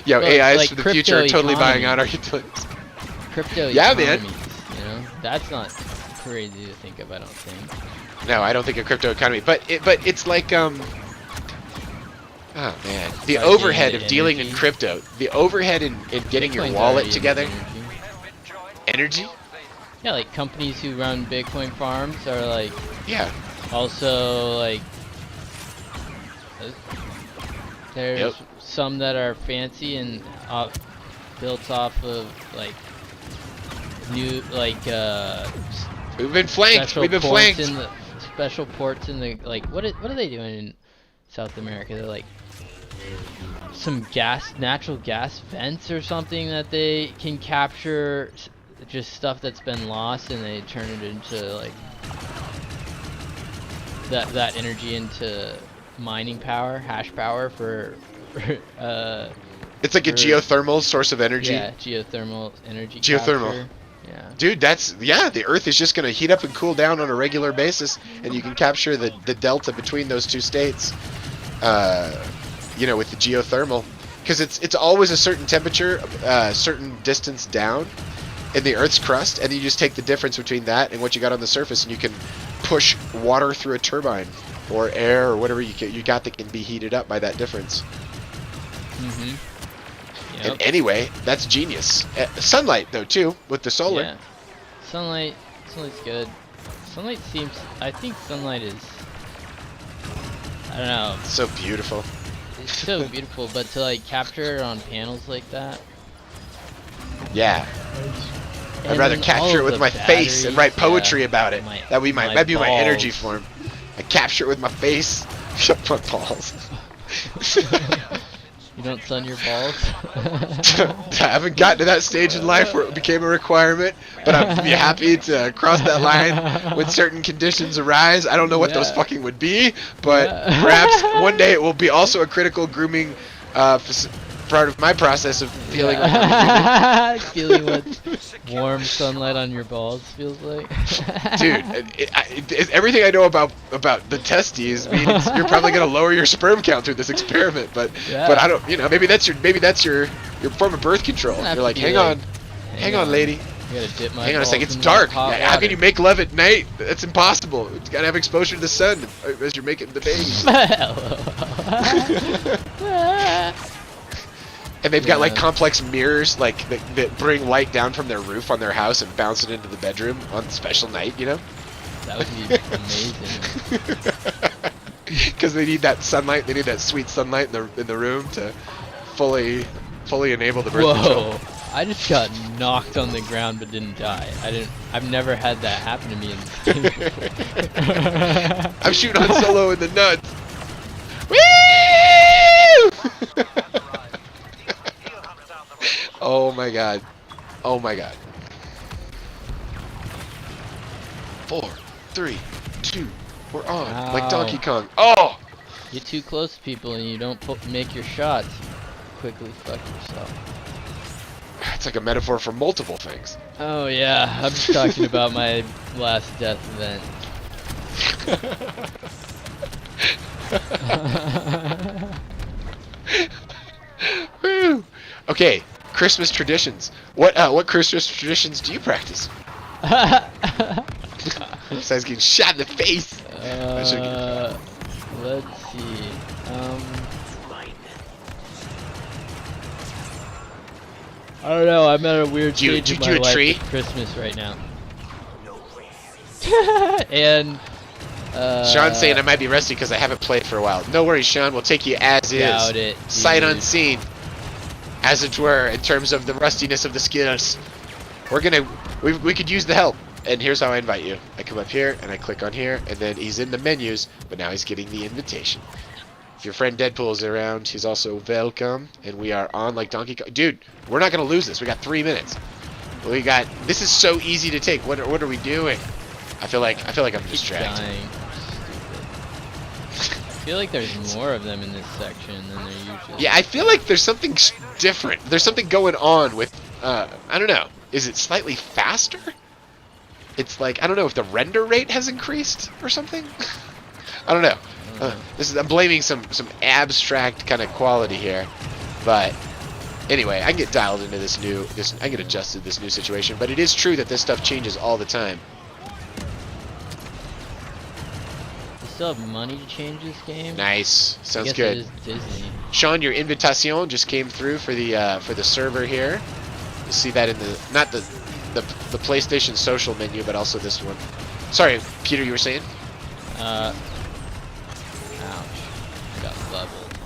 Yo, Well, AIs like for the future are totally crypto buying out our utilities. Crypto Yeah, man. economies, that's not crazy to think of, I don't think. No, I don't think a crypto economy, but it's like oh man, the Like overhead the of dealing in energy. crypto, the overhead in getting your Bitcoin's wallet already together, energy. energy. Yeah, like companies who run Bitcoin farms are like Yeah. also like there's Yep. some that are fancy and built off of like new We've been flanked. special We've been ports flanked. in the special ports in the like what are they doing in South America? They're like some natural gas vents or something that they can capture just stuff that's been lost, and they turn it into like that energy into mining power, hash power for It's like a geothermal source of energy. yeah, geothermal energy Geothermal. capture. Yeah. Dude, the Earth is just gonna heat up and cool down on a regular basis, and you can capture the delta between those two states, with the geothermal, because it's always a certain temperature, certain distance down in the Earth's crust, and you just take the difference between that and what you got on the surface, and you can push water through a turbine, or air, or whatever you got that can be heated up by that difference. Mhm. Yep. And anyway, that's genius. Sunlight though too, with the solar. Yeah. Sunlight's good. Sunlight seems. I think sunlight is. I don't know. So beautiful. It's so beautiful, but to like capture it on panels like that. Yeah. I'd And rather then all capture it of with the my face and write batteries, poetry yeah. about it. My- That'd be my energy balls. form. I capture it with my face. Shut my balls. You don't sun your balls? I haven't gotten to that stage in life where it became a requirement, but I'd be happy to cross that line when certain conditions arise. I don't know what those Yeah. fucking would be, but Yeah. perhaps one day it will be also a critical grooming part of my process of feeling like I'm a human. Feeling what warm sunlight on your balls feels like. Dude, everything I know about the testes means you're probably gonna lower your sperm count through this experiment. But Yeah. but I don't, maybe that's your form of birth control. Doesn't have You're to like, be hang like- on, hang on, lady, You gotta dip my hang on a balls second. It's in dark. hot How water. can you make love at night? That's impossible. You gotta have exposure to the sun as you're making the baby. And they've got like Yeah. complex mirrors, like that bring light down from their roof on their house and bounce it into the bedroom on a special night. That would be amazing. Because they need that sunlight. They need that sweet sunlight in the room to fully enable the birth control. Whoa! I just got knocked on the ground but didn't die. I've never had that happen to me in this game before. I'm shooting Han Solo in the nuts. Woo! Oh my god. Oh my god. 4, 3, 2, we're on. Like Donkey Kong. Oh! Get too close to people and you don't make your shots. Quickly fuck yourself. It's like a metaphor for multiple things. Oh yeah, I'm just talking about my last death event. Woo! Okay, Christmas traditions. What Christmas traditions do you practice? Besides getting shot in the face. Let's see. I don't know. I'm at a weird Do you- stage do in you my do a life tree? with Christmas right now. And Sean's saying I might be rusty because I haven't played for a while. No worries, Sean. We'll take you as is. doubt it, Sight dude. unseen, as it were, in terms of the rustiness of the skills. We could use the help. And here's how I invite you. I come up here and I click on here, and then he's in the menus, but now he's getting the invitation. If your friend Deadpool is around, he's also welcome. And we are on like Donkey Kong. Dude, we're not gonna lose this. We got 3 minutes. This is so easy to take. What are we doing? I feel like I'm distracted. Dying. I feel like there's more of them in this section than there usually. Yeah, I feel like there's something different. There's something going on with, I don't know. Is it slightly faster? It's like, I don't know if the render rate has increased or something. I don't know. I'm blaming some abstract kind of quality here, but anyway, I get dialed into I get adjusted to this new situation. But it is true that this stuff changes all the time. You still have money to change this game? Nice, I sounds guess good. It is Disney. Sean, your invitation just came through for the server here. You see that in not the PlayStation social menu, but also this one. Sorry, Peter, you were saying? Ouch. I got leveled.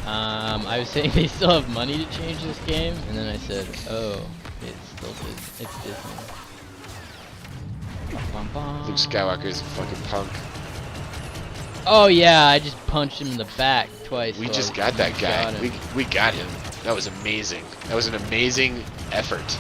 I was saying they still have money to change this game, and then I said, oh, it's Disney. Bum, bum. Luke Skywalker is a fucking punk. Oh yeah, I just punched him in the back twice. We so just I got that guy. shot him. We got him. That was amazing. That was an amazing effort.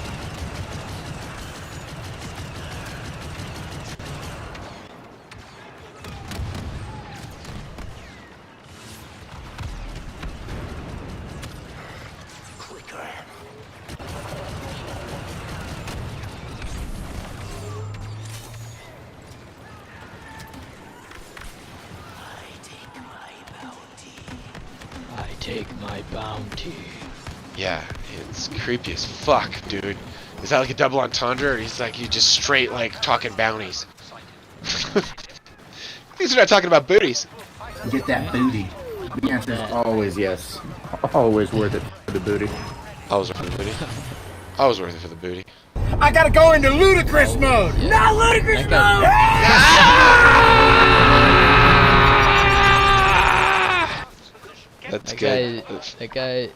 I take my bounty. Yeah, it's creepy as fuck, dude. Is that like a double entendre, or he's like you just straight like talking bounties? These are not talking about booties. Get that booty. The answer is always yes. Always worth it for the booty. Always worth it for the booty. Always worth it for the booty. I gotta go into ludicrous mode. Not ludicrous mode! That's good. That guy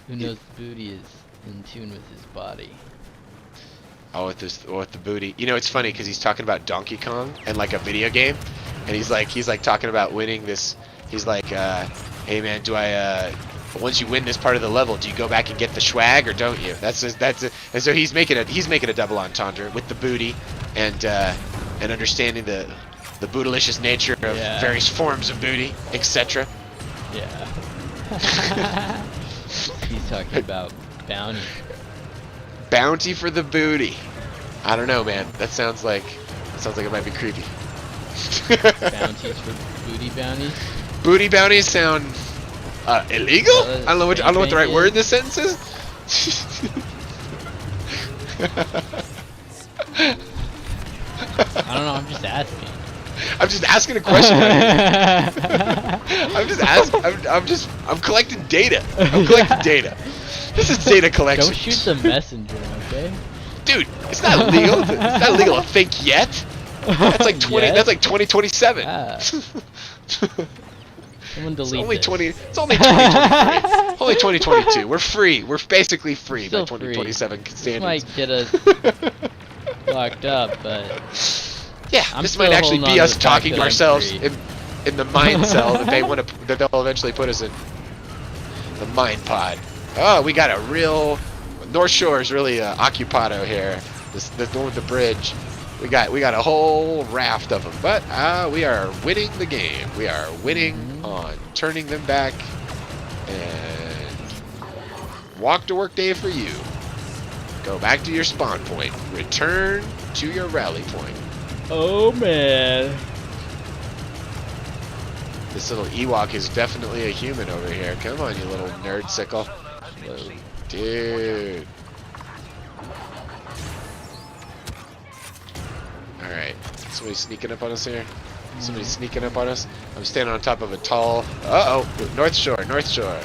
who knows the booty is in tune with his body. Oh, with the booty. You know, it's funny because he's talking about Donkey Kong and like a video game, and he's like talking about winning this. He's like, hey man, once you win this part of the level, do you go back and get the swag or don't you? And so he's making a double entendre with the booty, and understanding the bootylicious nature of various forms of booty, etc. Yeah. He's talking about bounty. Bounty for the booty. I don't know, man. That sounds like it might be creepy. Bounties for booty bounties. Booty bounties sound illegal? I don't know what the right word in this sentence is. I don't know. I'm just asking. I'm just asking a question. I'm collecting data. I'm collecting data. This is data collection. Don't shoot the messenger, okay? Dude, it's not illegal. It's not illegal to think yet. That's like 20. Yes? That's like 2027. Ah. Someone delete It's only this. 20. It's only 2023. Only 2022. We're free. We're basically free by Still free. 2027 This standards. might get us locked up, but Yeah, I'm this still might actually holding be on us to the fact talking that to I'm ourselves free. in the mind cell that they'll eventually put us in. The mind pod. Oh, we got a real North Shore is really occupado here. The one with the bridge. We got a whole raft of them, but we are winning the game. We are winning on turning them back, and walk to work day for you. Go back to your spawn point. Return to your rally point. oh man. This little Ewok is definitely a human over here. Come on, you little nerd sickle. Whoa. Dude. Alright. Somebody sneaking up on us here? Somebody sneaking up on us? I'm standing on top of a tall... Uh-oh! North Shore, North Shore.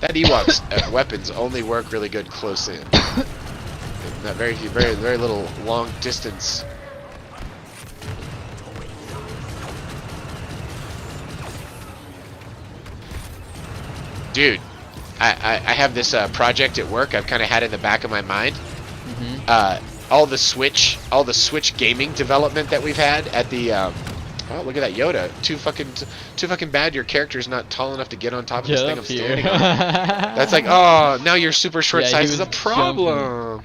That Ewok's weapons only work really good close in. Not very little long distance. Dude, I have this project at work I've kind of had in the back of my mind. All the Switch gaming development that we've had at the oh, look at that Yoda. Too fucking bad your character's not tall enough to get on top of this thing I'm standing on. That's like, oh, now your super short size is a problem.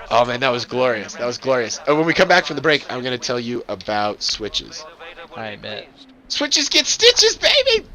Oh man, that was glorious. That was glorious. Oh, when we come back from the break, I'm gonna tell you about switches. I bet. Switches get stitches, baby!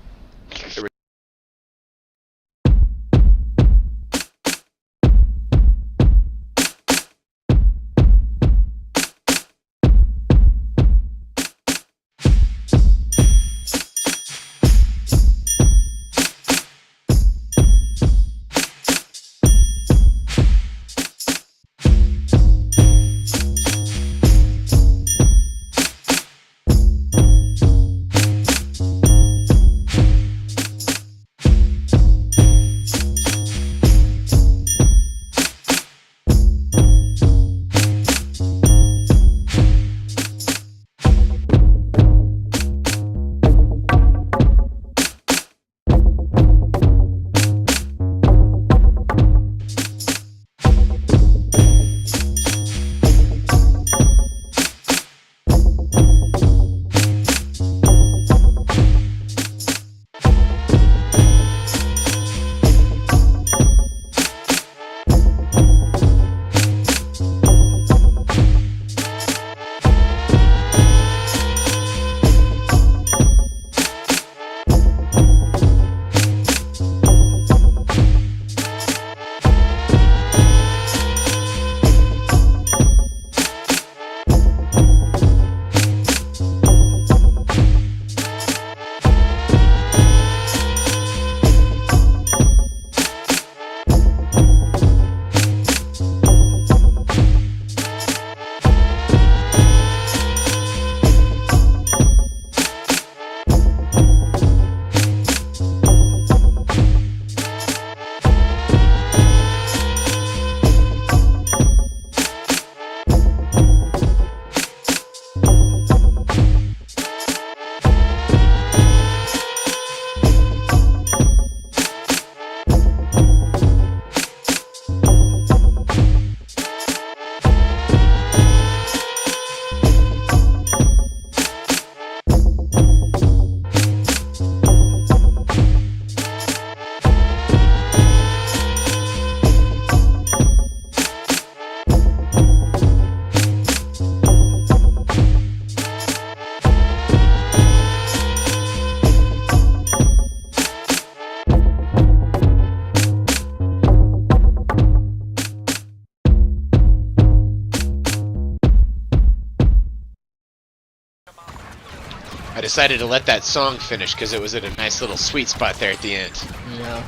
I decided to let that song finish because it was at a nice little sweet spot there at the end. Yeah.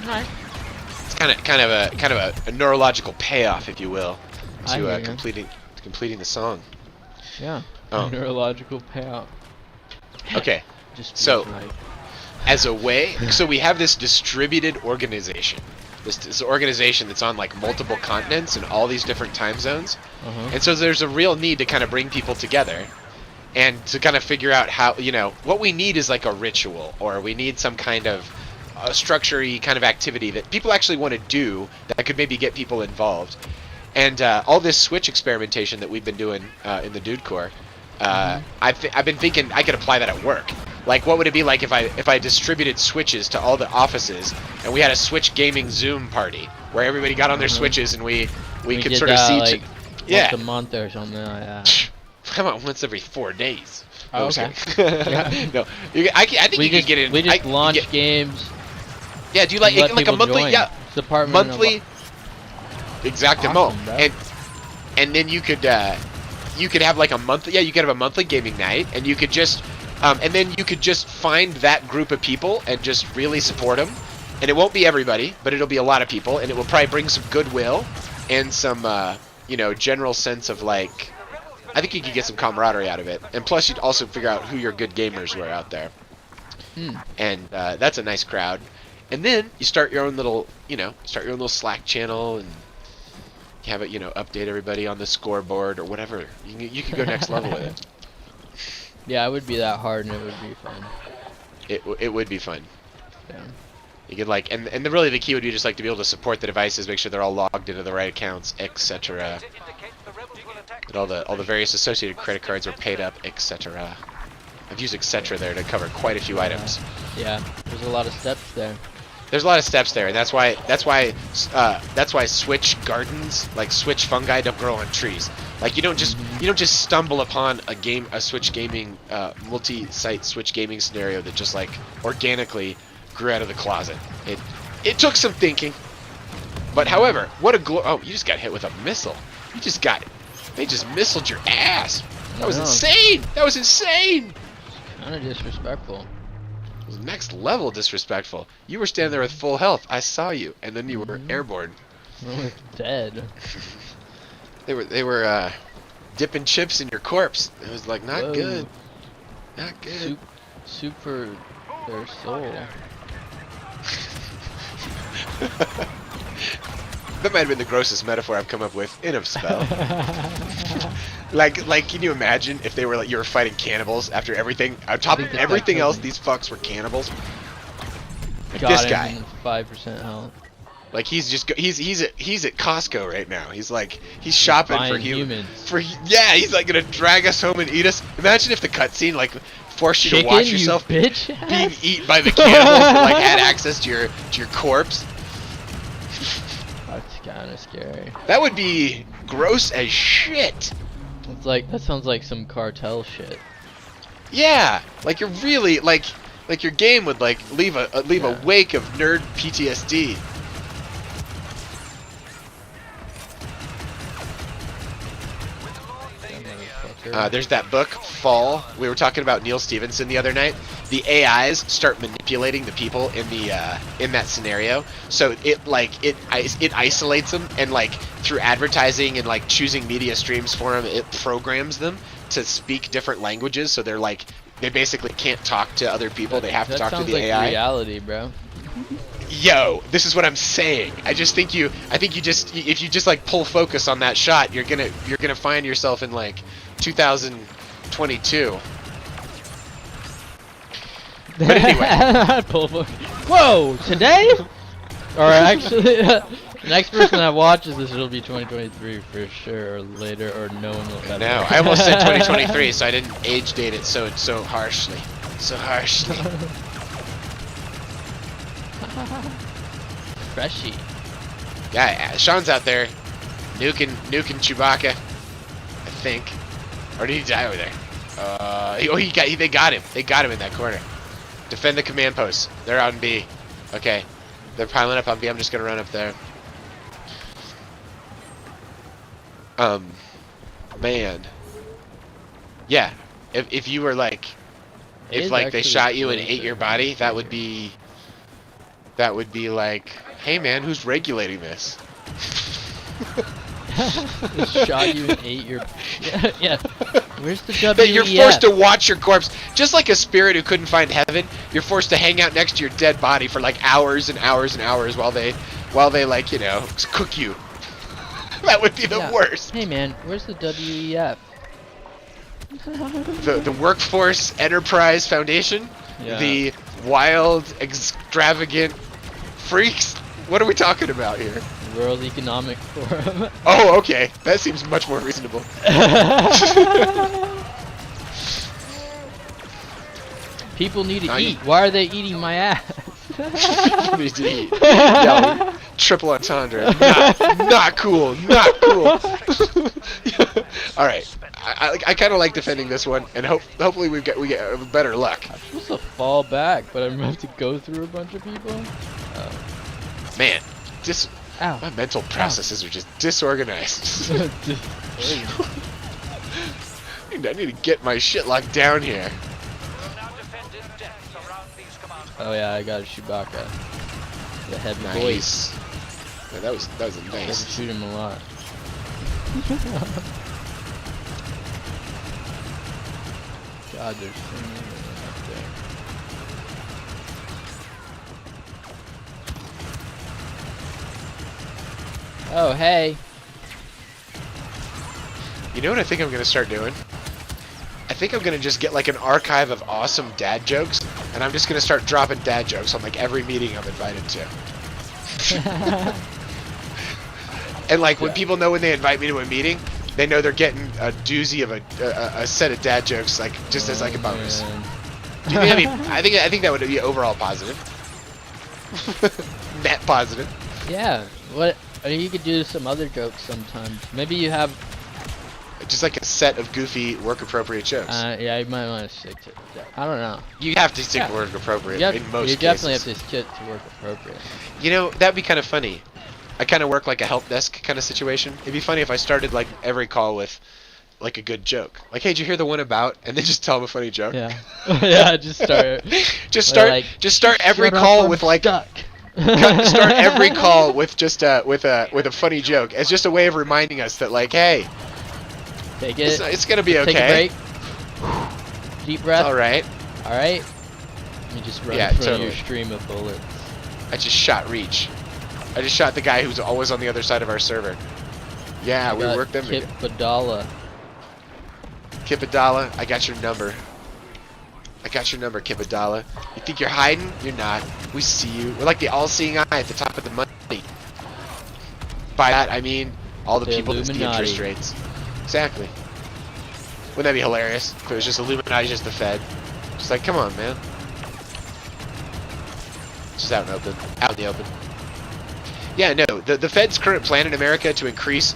Alright. It's kind of a neurological payoff, if you will, to completing the song. Yeah. Oh. Neurological payoff. Okay. Just So, like... as a way, so we have this distributed organization. This organization that's on like multiple continents and all these different time zones. And so there's a real need to kind of bring people together and to kind of figure out how, you know, what we need is like a ritual, or we need some kind of structure-y kind of activity that people actually want to do that could maybe get people involved. And all this Switch experimentation that we've been doing in the Dude Corps, I've been thinking I could apply that at work. Like, what would it be like if I distributed Switches to all the offices and we had a Switch gaming Zoom party where everybody got on their Switches and we could sort of see like yeah, once a month or something like that. Come on, once every 4 days. Oh, okay. No, I think you could get in. We just launch games. Yeah, do you like a monthly? Join. Yeah, monthly. Exactement. Awesome, and then you could have like a monthly. Yeah, you could have a monthly gaming night, and you could just and then you could just find that group of people and just really support them. And it won't be everybody, but it'll be a lot of people, and it will probably bring some goodwill and some you know, general sense of like. I think you could get some camaraderie out of it, and plus you'd also figure out who your good gamers were out there, and that's a nice crowd. And then you start your own little, start your own little Slack channel and have it, update everybody on the scoreboard or whatever. You could go next level with it. Yeah, it would be that hard and it would be fun. It would be fun. Yeah. You could really the key would be just like to be able to support the devices, make sure they're all logged into the right accounts, etc. That all the various associated credit cards are paid up, etc. I've used etc. there to cover quite a few items. Yeah, there's a lot of steps there. There's a lot of steps there, and that's why switch gardens, like switch fungi, don't grow on trees. Like you don't just stumble upon a switch gaming multi-site switch gaming scenario that just like organically grew out of the closet. It took some thinking, but however, what a oh, you just got hit with a missile. They just missiled your ass. That was insane. That was insane. Kind of disrespectful. It was next level disrespectful. You were standing there with full health. I saw you, and then you were airborne. I was dead. They were dipping chips in your corpse. It was like not Whoa. good. Not good. Soup for their soul. That might have been the grossest metaphor I've come up with in a spell. like, can you imagine if they were like you were fighting cannibals after everything? On top of everything else, these fucks were cannibals. Like this guy, 5% health. like he's at Costco right now. He's shopping for humans. He's like gonna drag us home and eat us. Imagine if the cutscene like forced you Chicken, to watch yourself you bitch. being eaten by the cannibals that like had access to your corpse. That's kind of scary. That would be gross as shit. It's like that sounds like some cartel shit. Yeah, like you're really like your game would like leave a wake of nerd PTSD. There's that book, Fall. We were talking about Neil Stephenson the other night. The AIs start manipulating the people in that scenario, so it isolates them, and like through advertising and like choosing media streams for them, it programs them to speak different languages. So they basically can't talk to other people. They have to talk to the AI. That sounds like reality, bro. Yo, this is what I'm saying. I think you just if you just like pull focus on that shot, you're gonna find yourself in like 2022. But anyway. Whoa, today? Or actually, the next person that watches this, it'll be 2023 for sure, or later, or no one will ever. No, I almost said 2023, so I didn't age date it so harshly. So harshly. Freshy. Yeah, Sean's out there nuking Chewbacca, I think. Or did he die over there? They got him. They got him in that corner. Defend the command post. They're on B. Okay. They're piling up on B. I'm just gonna run up there. Man. Yeah. If you were like, if like they shot you and ate your body, that would be like, hey man, who's regulating this? They shot you and ate your... Yeah. Where's the WEF? That you're forced to watch your corpse. Just like a spirit who couldn't find heaven, you're forced to hang out next to your dead body for like hours and hours and hours while they like, cook you. That would be the worst. Hey man, where's the WEF? The Workforce Enterprise Foundation? Yeah. The wild, extravagant freaks? What are we talking about here? World Economic Forum. Oh, okay. That seems much more reasonable. People need to eat. Why are they eating my ass? People need to eat. Yo, triple entendre. Not cool. Not cool. All right. I kind of like defending this one, and hopefully we get better luck. I'm supposed to fall back, but I'm gonna have to go through a bunch of people. Man, Ow. my mental processes are just disorganized. I need to get my shit locked down here. Oh yeah, I got a Chewbacca. The heavy Nice. voice. Yeah, that was a I have to nice. shoot him a lot. God, there's so many up there. Oh, hey. You know what I think I'm gonna start doing? I think I'm gonna just get like an archive of awesome dad jokes, and I'm just gonna start dropping dad jokes on like every meeting I'm invited to. And like when people know when they invite me to a meeting, they know they're getting a doozy of a set of dad jokes, like just as like a bonus. Man. Do you think I think that would be overall positive. Net positive. Yeah. What? You could do some other jokes sometimes. Maybe you have. Just like a set of goofy, work-appropriate jokes. Yeah, you might want to stick to that. I don't know. You have to stick to work-appropriate in most cases. You definitely have to stick to work appropriate. You know, that'd be kind of funny. I kind of work like a help desk kind of situation. It'd be funny if I started like every call with like a good joke. Like, hey, did you hear the one about? And then just tell them a funny joke. Yeah. Yeah, just start. Just start every call with like. Start every call with just with a funny joke as just a way of reminding us that like, hey, take it. It's gonna be okay. Take a break. Deep breath. All right. All right. You just run through your stream of bullets. I just shot Reach. I just shot the guy who's always on the other side of our server. Yeah, we worked them. Kip Badala. Kip Badala, I got your number. I got your number, Kip Badala. You think you're hiding? You're not. We see you. We're like the all-seeing eye at the top of the money. By that, I mean all the people that see interest rates. Exactly. Wouldn't that be hilarious if it was just Illuminati, just the Fed? Just like, come on, man. Just out in the open. Yeah, no, the Fed's current plan in America to increase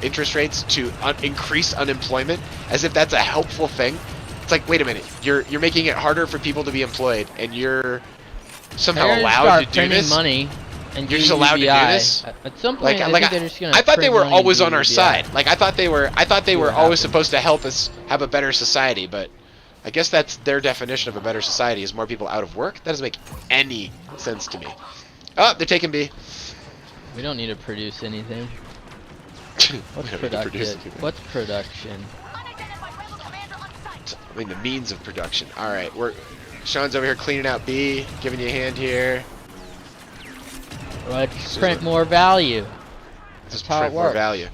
interest rates to increase unemployment, as if that's a helpful thing. It's like, wait a minute, you're making it harder for people to be employed, and you're somehow allowed to do this. Money and you're just allowed to do this. At some point, I thought they were always on our side. Like I thought they were always supposed to help us have a better society, but I guess that's their definition of a better society is more people out of work. That doesn't make any sense to me. Oh, they're taking B. We don't need to produce anything. What's production? What's production? I mean, the means of production. All right, Sean's over here cleaning out B, giving you a hand here. Let's print more value. Just print more value.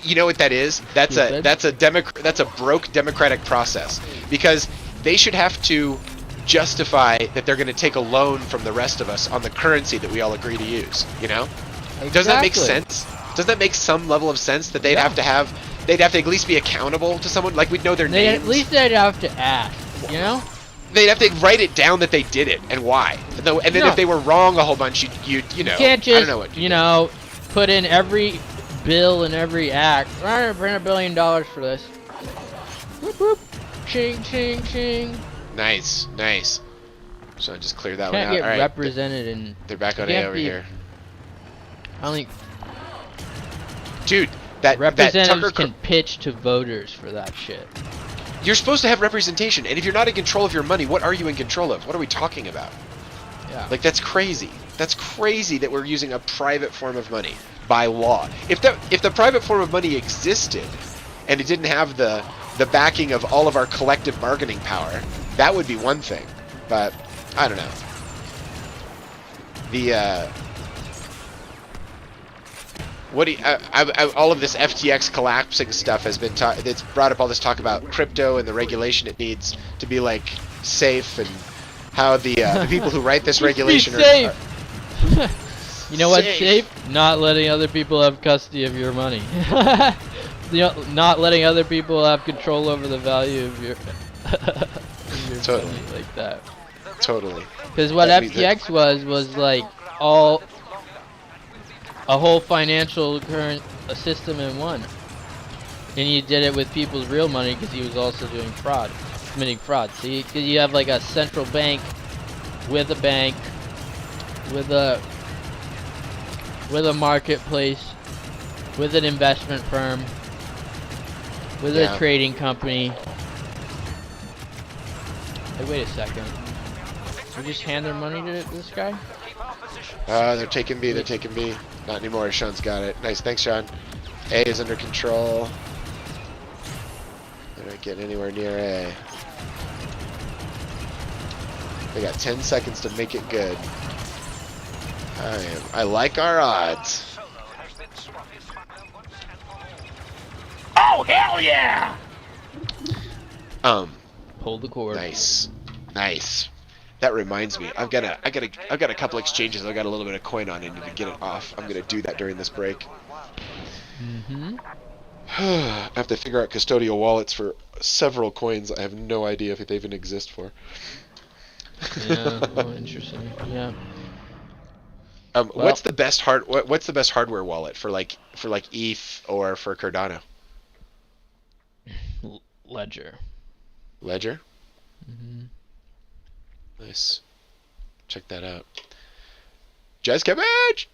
You know what that is? That's a broke democratic process, because they should have to justify that they're going to take a loan from the rest of us on the currency that we all agree to use. You know? Exactly. Does that make sense? Does that make some level of sense that they'd have to at least be accountable to someone? Like we'd know their names. At least they'd have to ask. You know? They'd have to write it down that they did it and why. And then if they were wrong a whole bunch, you know. You can't just, I don't know what put in every bill and every act. We're gonna print $1 billion for this. Whoop whoop. Ching ching ching. Nice. So I just cleared that one out. Can't get all right. represented in. They're back on A over here. I don't think. Dude, representatives can pitch to voters for that shit. You're supposed to have representation, and if you're not in control of your money, what are you in control of? What are we talking about? Yeah. Like that's crazy. That's crazy that we're using a private form of money by law. If the private form of money existed, and it didn't have the backing of all of our collective bargaining power, that would be one thing. But I don't know. All of this FTX collapsing stuff has been it's brought up all this talk about crypto and the regulation it needs to be like safe, and how the people who write this regulation are you know what's safe? Not letting other people have custody of your money. Not letting other people have control over the value of your, totally money like that. Totally. Because what FTX was like a whole financial current system in one, and you did it with people's real money because he was also doing fraud, committing fraud. So you have like a central bank with a bank with a marketplace with an investment firm with a trading company. Hey, wait a second. We just hand their money to this guy? They're taking B. Not anymore. Sean's got it. Nice. Thanks, Sean. A is under control. They're not getting anywhere near A. They got 10 seconds to make it good. I like our odds. Oh, hell yeah! Pull the cord. Nice. Nice. That reminds me. I've got a couple exchanges. I've got a little bit of coin on. I need to get it off. I'm gonna do that during this break. I have to figure out custodial wallets for several coins I have no idea if they even exist for. Yeah, oh, interesting. Yeah. What's the best hardware wallet for like ETH or for Cardano? Ledger. Ledger? Nice. Check that out. Jazz Cabbage!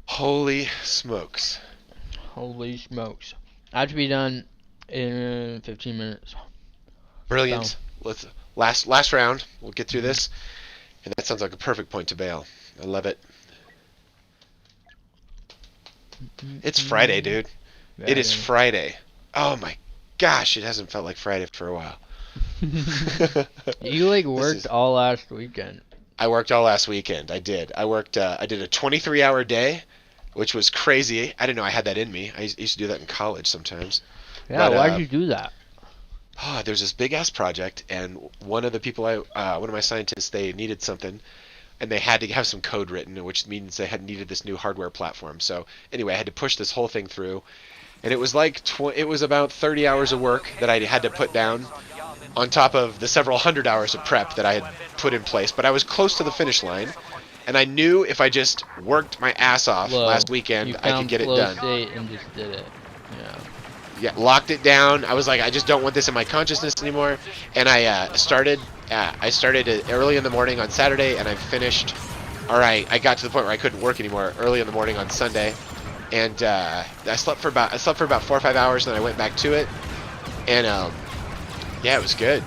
Holy smokes. Holy smokes. I have to be done in 15 minutes. Brilliant. So. Let's last round. We'll get through this. And that sounds like a perfect point to bail. I love it. It's Friday, dude. Yeah, It is Friday. Oh my gosh, it hasn't felt like Friday for a while. You like worked all last weekend. I worked all last weekend. I did. I worked. I did a 23-hour day, which was crazy. I didn't know I had that in me. I used to do that in college sometimes. Yeah, But, why'd you do that? There's this big ass project, and one of the people one of my scientists, they needed something, and they had to have some code written, which means they had needed this new hardware platform. So anyway, I had to push this whole thing through, and it was like it was about 30 hours of work that I had to put down, on top of the several hundred hours of prep that I had put in place. But I was close to the finish line, and I knew if I just worked my ass off last weekend, I could get it done. State and just did it. Yeah, locked it down. I was like, I just don't want this in my consciousness anymore. And I started early in the morning on Saturday, and I finished. I got to the point where I couldn't work anymore early in the morning on Sunday, and I slept for about 4 or 5 hours, and then I went back to it, and yeah, it was good.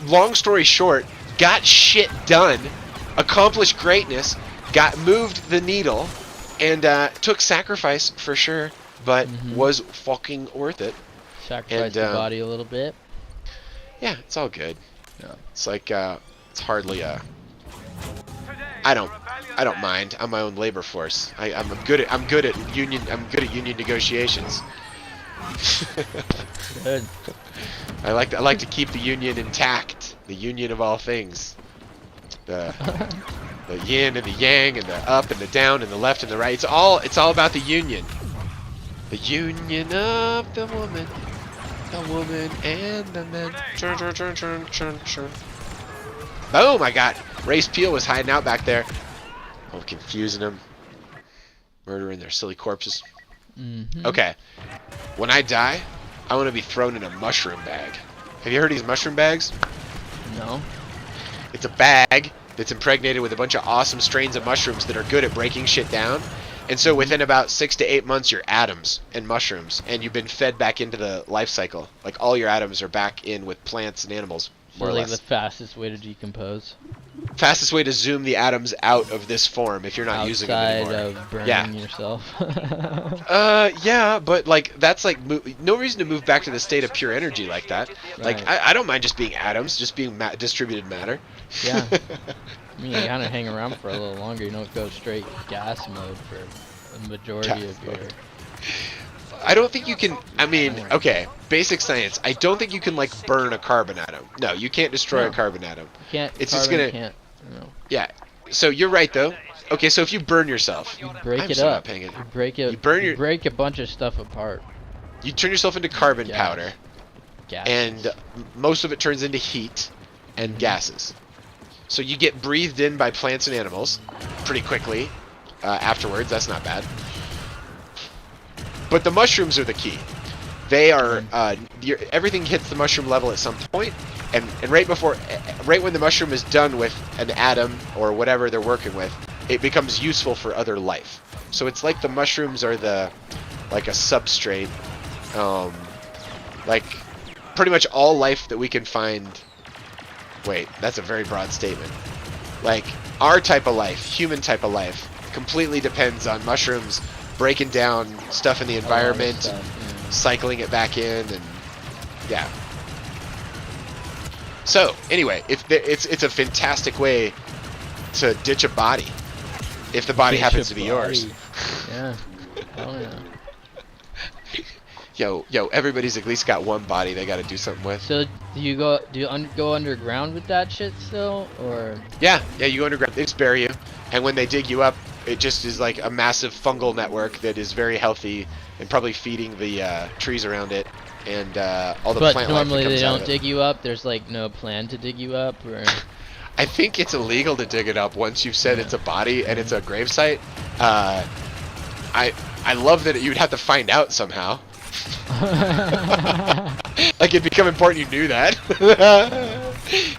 Long story short, got shit done, accomplished greatness, moved the needle, and took sacrifice for sure. But was fucking worth it. Sacrifice the body a little bit. Yeah, it's all good. Yeah. It's like it's hardly I don't mind. I'm my own labor force. I'm good at union negotiations. Good. I like to keep the union intact. The union of all things. The yin and the yang and the up and the down and the left and the right. It's all about the union. The union of the woman and the man. Churn, churn, churn, churn, churn, churn. Boom! I got Race Peel was hiding out back there. I'm confusing them, murdering their silly corpses. Okay, when I die, I want to be thrown in a mushroom bag. Have you heard of these mushroom bags? No. It's a bag that's impregnated with a bunch of awesome strains of mushrooms that are good at breaking shit down. And so within about 6 to 8 months, you're atoms and mushrooms, and you've been fed back into the life cycle. Like all your atoms are back in with plants and animals, more or like less. the fastest way to decompose. Fastest way to zoom the atoms out of this form if you're not using them anymore. Outside of burning yourself. Yeah, but like that's like no reason to move back to the state of pure energy like that. Right. Like I don't mind just being atoms, just being distributed matter. Yeah. I mean, you kind of hang around for a little longer. You don't go straight gas mode for the majority of your. I don't think you can. I mean, okay, basic science. I don't think you can like burn a carbon atom. No, you can't destroy a carbon atom. You can't. It's just gonna. Yeah. So you're right though. Okay, so if you burn yourself, you break I'm it so up. not paying it. You break it. You break a bunch of stuff apart. You turn yourself into carbon powder, and most of it turns into heat and gases. So you get breathed in by plants and animals pretty quickly afterwards. That's not bad. But the mushrooms are the key. They are everything hits the mushroom level at some point, and right when the mushroom is done with an atom or whatever they're working with, it becomes useful for other life. So it's like the mushrooms are like a substrate, like pretty much all life that we can find. Wait, that's a very broad statement. Like our type of life, human type of life, completely depends on mushrooms breaking down stuff in the environment, cycling it back in, and yeah. So anyway, it's a fantastic way to ditch a body if the body happens to be yours. Yeah. Oh yeah. Yo, everybody's at least got one body they got to do something with. So do you go underground with that shit still, or? Yeah, you go underground. They just bury you, and when they dig you up, it just is like a massive fungal network that is very healthy and probably feeding the trees around it and all the plant life that comes out of it. But normally they don't dig you up. There's like no plan to dig you up, or? I think it's illegal to dig it up once you've said it's a body and it's a gravesite. I love that you'd have to find out somehow. Like it'd become important you knew that.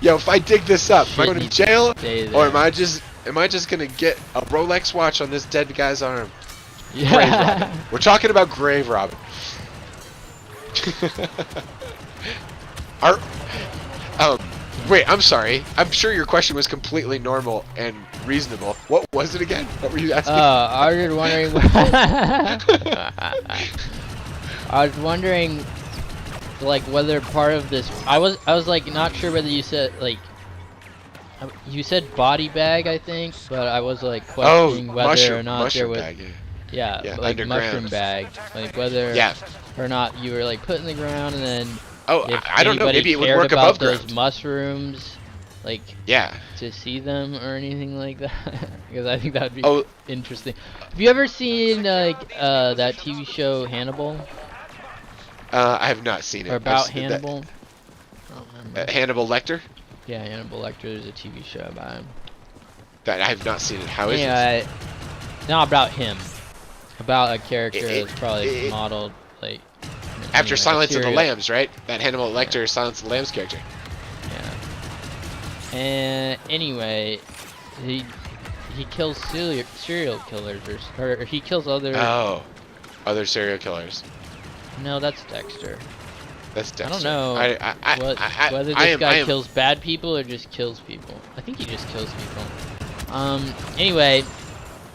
Yo, if I dig this up, am I going to jail, or am I just gonna get a Rolex watch on this dead guy's arm? Yeah. Grave robbing. We're talking about grave robbing. Wait, I'm sorry. I'm sure your question was completely normal and reasonable. What was it again? What were you asking? I was just wondering. I was wondering, like, whether part of this. I was like not sure whether you said like. You said body bag, I think, but I was like questioning whether or not there was. Bag, yeah, like mushroom bag, like whether or not you were like put in the ground and then. Oh, I don't know. Maybe it would work above ground. Those mushrooms, like to see them or anything like that, because I think that would be interesting. Have you ever seen like that TV show Hannibal? I have not seen it. Or about Hannibal? Hannibal Lecter? Yeah, Hannibal Lecter. There's a TV show about him. That I have not seen it. How is it? Not about him. About a character that's probably modeled like. After Silence of the Lambs, right? That Hannibal Lecter Silence of the Lambs character. Yeah. And anyway, he kills serial killers, or he kills other. Other serial killers. No, that's Dexter. That's Dexter. I don't know whether this guy kills bad people or just kills people. I think he just kills people. Anyway,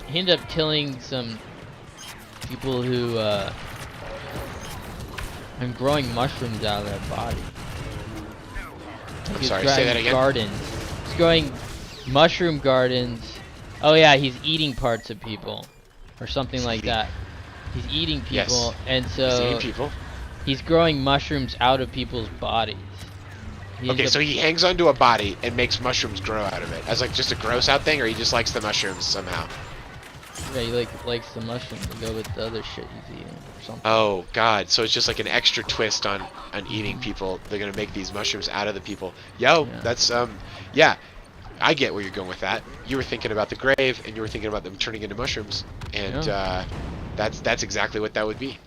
he ended up killing some people who and growing mushrooms out of their body. I'm sorry, say that again. Gardens. He's growing mushroom gardens. Oh yeah, he's eating parts of people, or something like that. He's eating people, and so he's eating people. He's growing mushrooms out of people's bodies. Okay, so he hangs onto a body and makes mushrooms grow out of it, as like just a gross out thing, or he just likes the mushrooms somehow. Yeah, he likes the mushrooms to go with the other shit he's eating or something. Oh god, so it's just like an extra twist on eating people. They're gonna make these mushrooms out of the people. That's yeah. I get where you're going with that. You were thinking about the grave, and you were thinking about them turning into mushrooms, and that's exactly what that would be.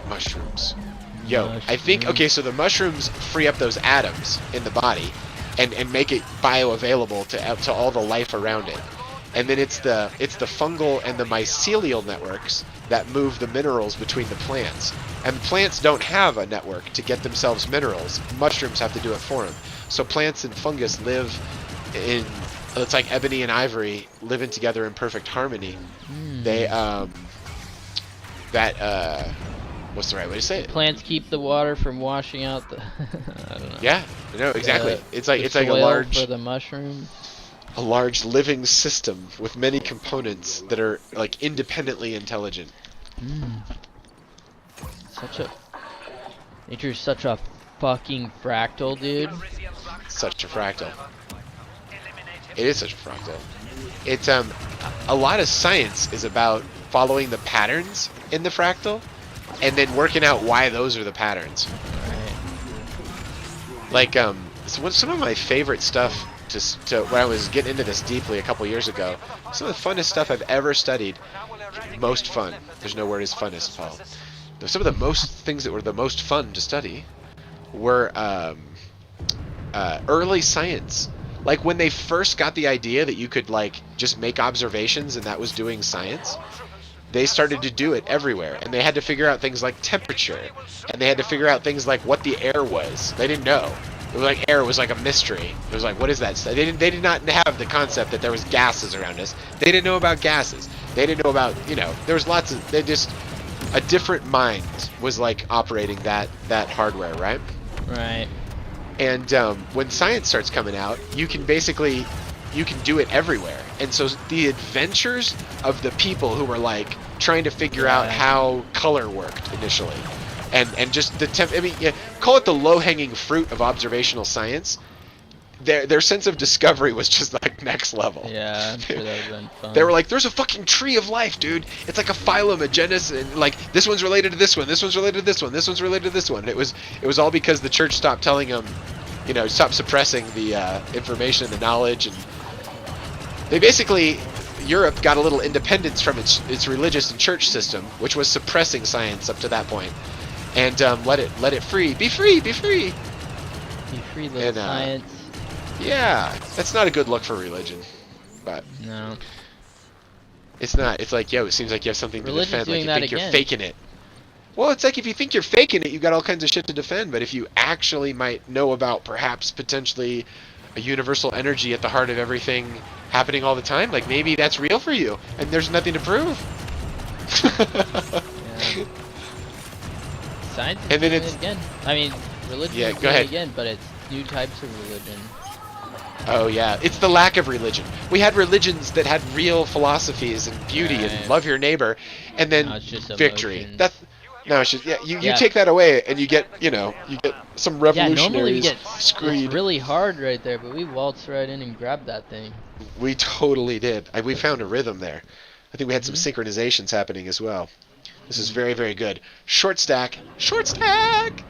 Mushrooms. I think so the mushrooms free up those atoms in the body, and make it bioavailable to all the life around it. And then it's the fungal and the mycelial networks that move the minerals between the plants. And plants don't have a network to get themselves minerals. Mushrooms have to do it for them. So plants and fungus live in, it's like ebony and ivory living together in perfect harmony. They what's the right way to say it? Plants keep the water from washing out the. I don't know. Yeah, no, exactly. It's like a large for the mushrooms. a large living system with many components that are like independently intelligent. Such a nature's such a fucking fractal, dude. Such a fractal. It is such a fractal. It's a lot of science is about following the patterns in the fractal and then working out why those are the patterns. Like so some of my favorite stuff to when I was getting into this deeply a couple years ago, some of the funnest stuff I've ever studied, most fun. There's no word as funnest, Paul. Some of the most things that were the most fun to study were early science. Like when they first got the idea that you could like just make observations and that was doing science, they started to do it everywhere, and they had to figure out things like temperature, and they had to figure out things like what the air was. They didn't know. It was like air was like a mystery. It was like, what is that? They did not have the concept that there was gases around us. They didn't know about gases. They didn't know about, you know, there was lots of, they just, a different mind was like operating that hardware, right? Right. And when science starts coming out, you can basically, you can do it everywhere. And so the adventures of the people who were like trying to figure out how color worked initially, and just the I mean, yeah, call it the low-hanging fruit of observational science. Their sense of discovery was just like next level. Yeah, I'm sure that would have been fun. They were like, "There's a fucking tree of life, dude. It's like a phylum, a genus, and like this one's related to this one. This one's related to this one. This one's related to this one." And it was all because the church stopped telling them, you know, stopped suppressing the information and the knowledge, and they basically, Europe got a little independence from its religious and church system, which was suppressing science up to that point, and let it free. Be free. Be free. Be free, little science. Yeah, that's not a good look for religion, but no, it's not. It's like, yo, it seems like you have something to defend, like you think you're again. faking it. Well, it's like if you think you're faking it, you got all kinds of shit to defend. But if you actually might know about perhaps potentially a universal energy at the heart of everything happening all the time, like maybe that's real for you, and there's nothing to prove. Yeah. Science is And then doing it's it again. I mean, religion is go doing ahead. it again, but it's new types of religion. Oh yeah, it's the lack of religion. We had religions that had real philosophies and beauty and love your neighbor, and then Now it's just victory. emotions. That's no, it's just you Yeah. take that away and you get some Yeah, revolutionaries normally we get screed. it's really hard right there, but we waltzed right in and grabbed that thing. We totally did. We found a rhythm there. I think we had some synchronizations happening as well. This is very, very good. Short stack. Short stack!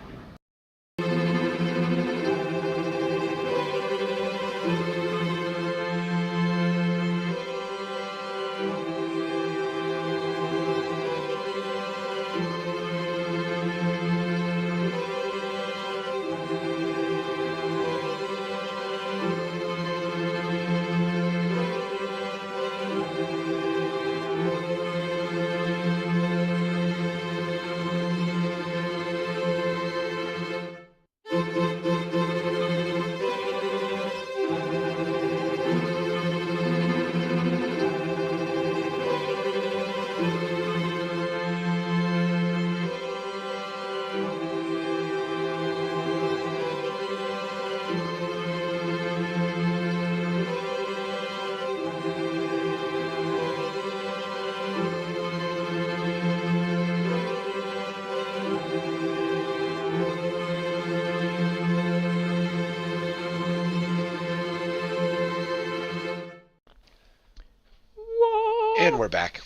And we're back.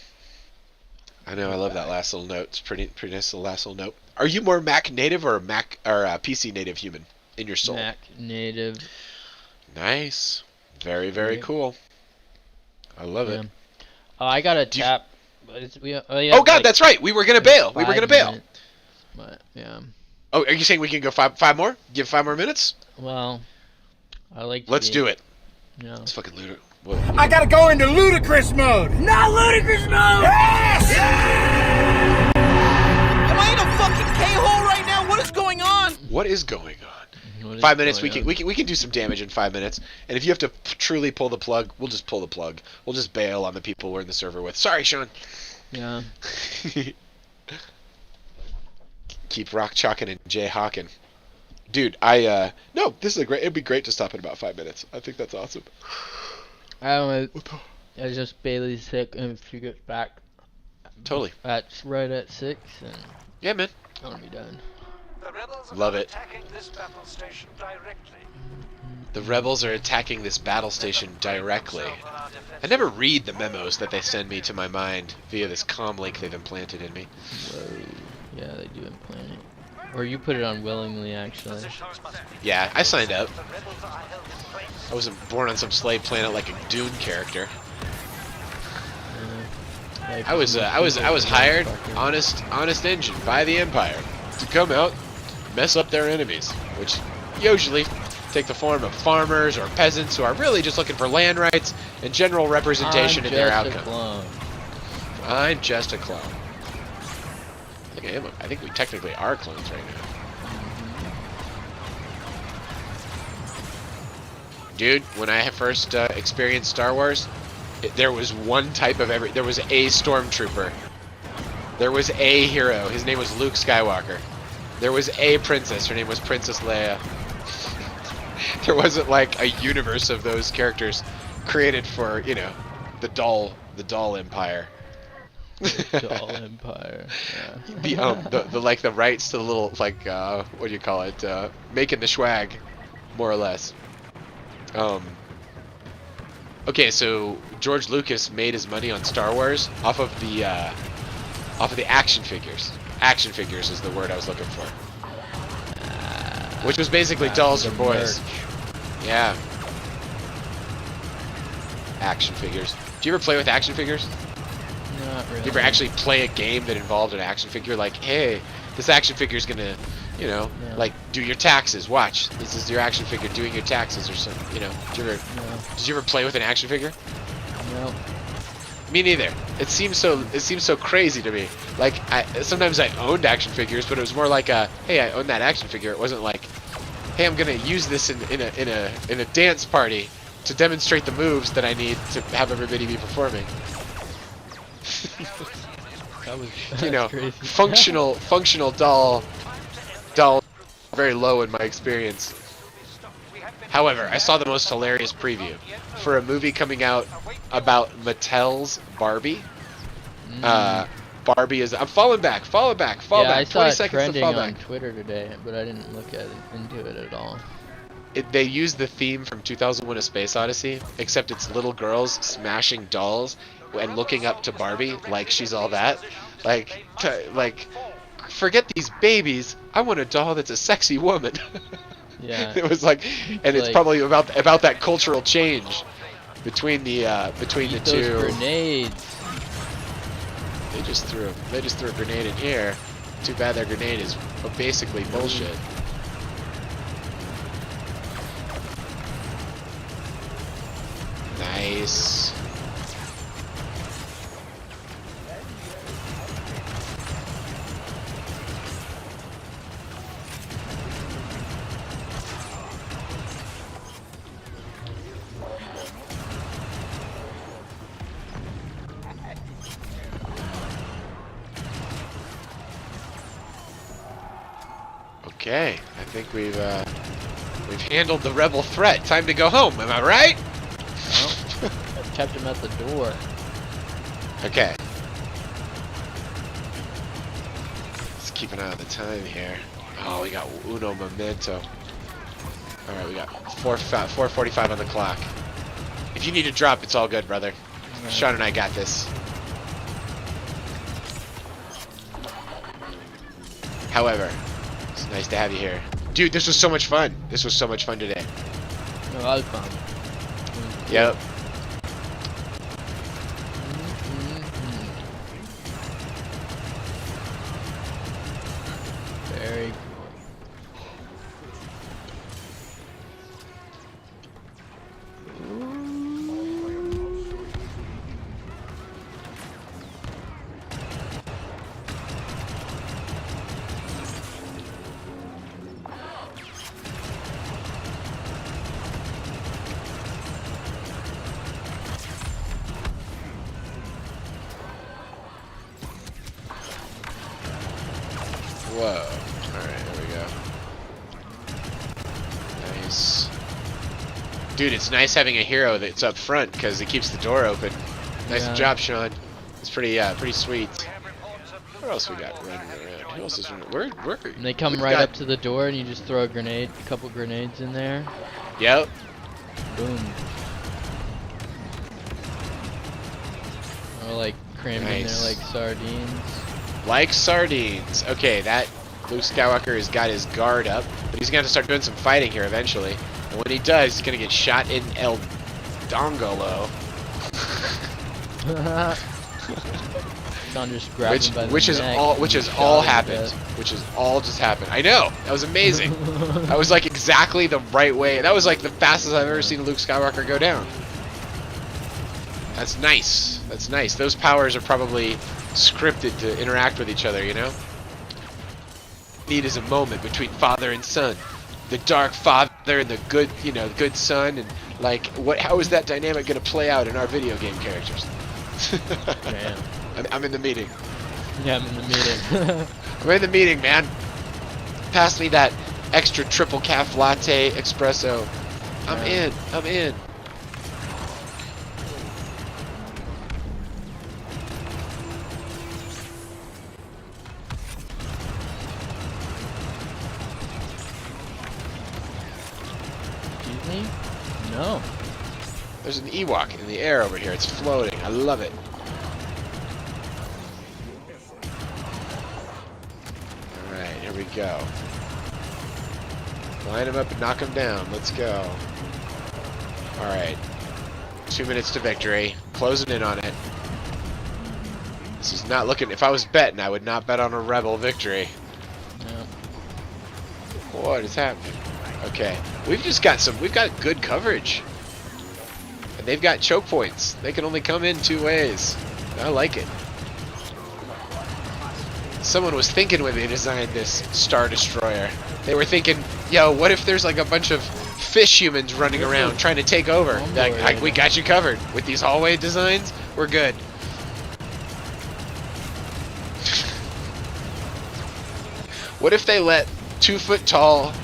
I know, I love that last little note. It's pretty nice little last little note. Are you more Mac native or Mac or PC native human in your soul? Mac native. Nice. Very, very cool. I love it. Oh, I got a tap. Oh God, that's right. We were gonna bail. We were gonna bail. But yeah. Oh, are you saying we can go five more? Give 5 more minutes? Well, I like. Let's do it. Yeah. Let's fucking loot it. I gotta go into ludicrous mode. Not ludicrous mode. Yes! Am I in a fucking K-hole right now? What is going on? What is going on? 5 minutes. We can do some damage in 5 minutes. And if you have to truly pull the plug, we'll just pull the plug. We'll just bail on the people we're in the server with. Sorry, Sean. Yeah. Keep rock chalking and Jay hawking. Dude, no, this is it'd be great to stop in about 5 minutes. I think that's awesome. I just Bailey's sick, and if she gets back Totally. right at 6, and Yeah, man. I'll be done. Love it. The rebels are attacking this battle station directly. I never read the memos that they send me to my mind via this comm link they've implanted in me. Whoa. Yeah, they do implant it. Or you put it on willingly, actually. Yeah, I signed up. I wasn't born on some slave planet like a Dune character. I was hired, honest engine by the Empire to come out, mess up their enemies, which usually take the form of farmers or peasants who are really just looking for land rights and general representation in their outcome. I'm just a clone. I think we technically are clones right now. Dude, when I first experienced Star Wars, there was one type of there was a stormtrooper. There was a hero. His name was Luke Skywalker. There was a princess. Her name was Princess Leia. There wasn't like a universe of those characters created for, you know, the doll empire. Doll Empire. Yeah. The rights to the little like what do you call it? Making the swag, more or less. Okay, so George Lucas made his money on Star Wars off of the action figures. Action figures is the word I was looking for. Which was basically dolls for boys. Merch. Yeah. Action figures. Do you ever play with action figures? Not really. Do you ever actually play a game that involved an action figure? Like, hey, this action figure is gonna, you know, like do your taxes. Watch, this is your action figure doing your taxes or something. You know, did you ever play with an action figure? No. Me neither. It seems so crazy to me. Like, sometimes I owned action figures, but it was more like hey, I own that action figure. It wasn't like, hey, I'm gonna use this in a dance party to demonstrate the moves that I need to have everybody be performing. You know, crazy. functional doll, very low in my experience. However, I saw the most hilarious preview for a movie coming out about Mattel's Barbie. Barbie is. I'm falling back. Yeah, I saw 20 it seconds to trending fall on back. Twitter today, but I didn't look into it at all. They used the theme from 2001: A Space Odyssey, except it's little girls smashing dolls and looking up to Barbie like she's all that. Like, forget these babies. I want a doll that's a sexy woman. Yeah. It was like, and it's like, probably about that cultural change between the Eat two. those grenades. They just threw a grenade in here. Too bad their grenade is basically bullshit. Nice. Okay, I think we've handled the rebel threat. Time to go home. Am I right? Well, I've kept him at the door. Okay. Let's keep an eye on the time here. Oh, we got uno momento. All right, we got 4:45 on the clock. If you need to drop, it's all good, brother. Right. Sean and I got this. However, it's nice to have you here. Dude, this was so much fun. This was so much fun today. No, I was fun. Yep. Very cool. Whoa. Alright, there we go. Nice. Dude, it's nice having a hero that's up front because it keeps the door open. Nice job, Sean. It's pretty sweet. What else we got running around? Who else is running? Where? And they come right up to the door, and you just throw a couple grenades in there. Yep. Boom. Or like crammed in there like sardines. Like sardines. Okay, that Luke Skywalker has got his guard up, but he's gonna have to start doing some fighting here eventually. And when he does, he's gonna get shot in El Dongolo. Just grab him by the which neck has all happened. Which has all just happened. I know. That was amazing. That was like exactly the right way. That was like the fastest I've ever seen Luke Skywalker go down. That's nice. That's nice. Those powers are probably scripted to interact with each other, you know? Need is a moment between father and son. The dark father and the good, good son, and like how is that dynamic going to play out in our video game characters? Man. I'm in the meeting. Yeah, I'm in the meeting. I'm in the meeting, man. Pass me that extra triple calf latte espresso. I'm in. Excuse me? No. There's an Ewok in the air over here. It's floating. I love it. Alright, here we go. Line him up and knock him down. Let's go. Alright. 2 minutes to victory. Closing in on it. This is not looking... If I was betting, I would not bet on a Rebel victory. No. What is happening? Okay. We've got good coverage. And they've got choke points. They can only come in 2 ways. I like it. Someone was thinking when they designed this Star Destroyer. They were thinking, yo, what if there's like a bunch of fish humans running around trying to take over? Like, we got you covered. With these hallway designs, we're good. What if they let 2-foot-tall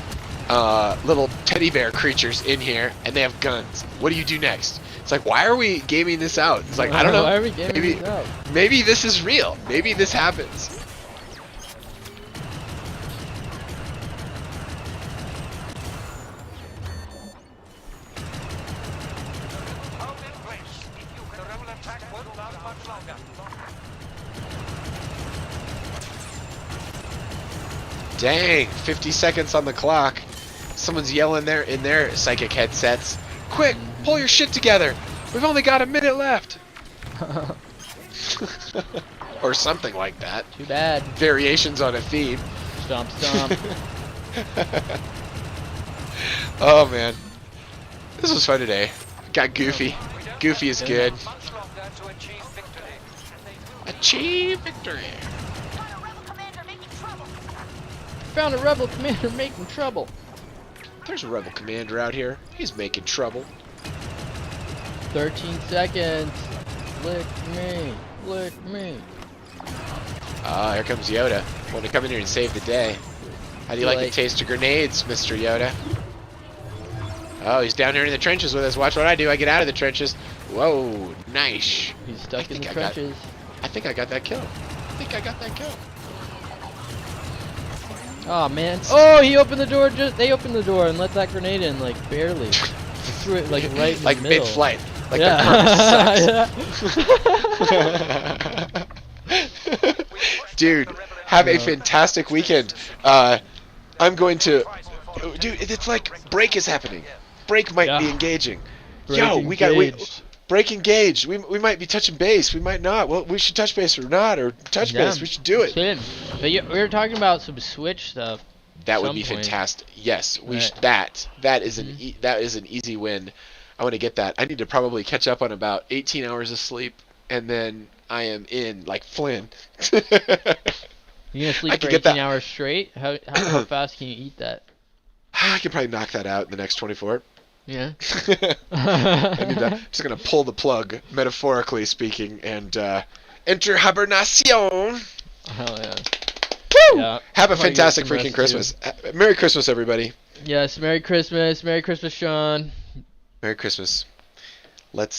little teddy bear creatures in here and they have guns? What do you do next? It's like, why are we gaming this out? It's like, I don't know. Why are we gaming this out? Maybe this is real. Maybe this happens. Dang, 50 seconds on the clock. Someone's yelling in their psychic headsets. Quick, pull your shit together. We've only got a minute left. Or something like that. Too bad. Variations on a theme. Stomp, stomp. Oh man, this was fun today. Got Goofy. Goofy is good. Achieve victory. Found a rebel commander making trouble. There's a rebel commander out here. He's making trouble. 13 seconds. Lick me. Lick me. Ah, here comes Yoda. Want to come in here and save the day. How do you like the taste of grenades, Mr. Yoda? Oh, he's down here in the trenches with us. Watch what I do. I get out of the trenches. Whoa, nice. He's stuck in the trenches. I think I got that kill. Oh man! Oh, he opened the door. They opened the door and let that grenade in, like barely. Threw it like right in like the middle. mid-flight. Like yeah. the sucks. Dude, have a fantastic weekend. I'm going to. Dude, it's like break is happening. Break might be engaging. Break engaged. We might be touching base. We might not. Well, we should touch base or not, or touch base. We should do it. But we were talking about some Switch stuff. That would be fantastic. Yes, we that is an easy win. I want to get that. I need to probably catch up on about 18 hours of sleep, and then I am in like Flynn. You gonna sleep for 18 hours straight? How fast can you eat that? I can probably knock that out in the next 24. Yeah. Just gonna pull the plug, metaphorically speaking, and enter hibernation. Hell yeah. Woo! Yeah. Have a fantastic freaking Christmas. Merry Christmas, everybody. Yes, Merry Christmas. Merry Christmas, Sean. Merry Christmas. Let's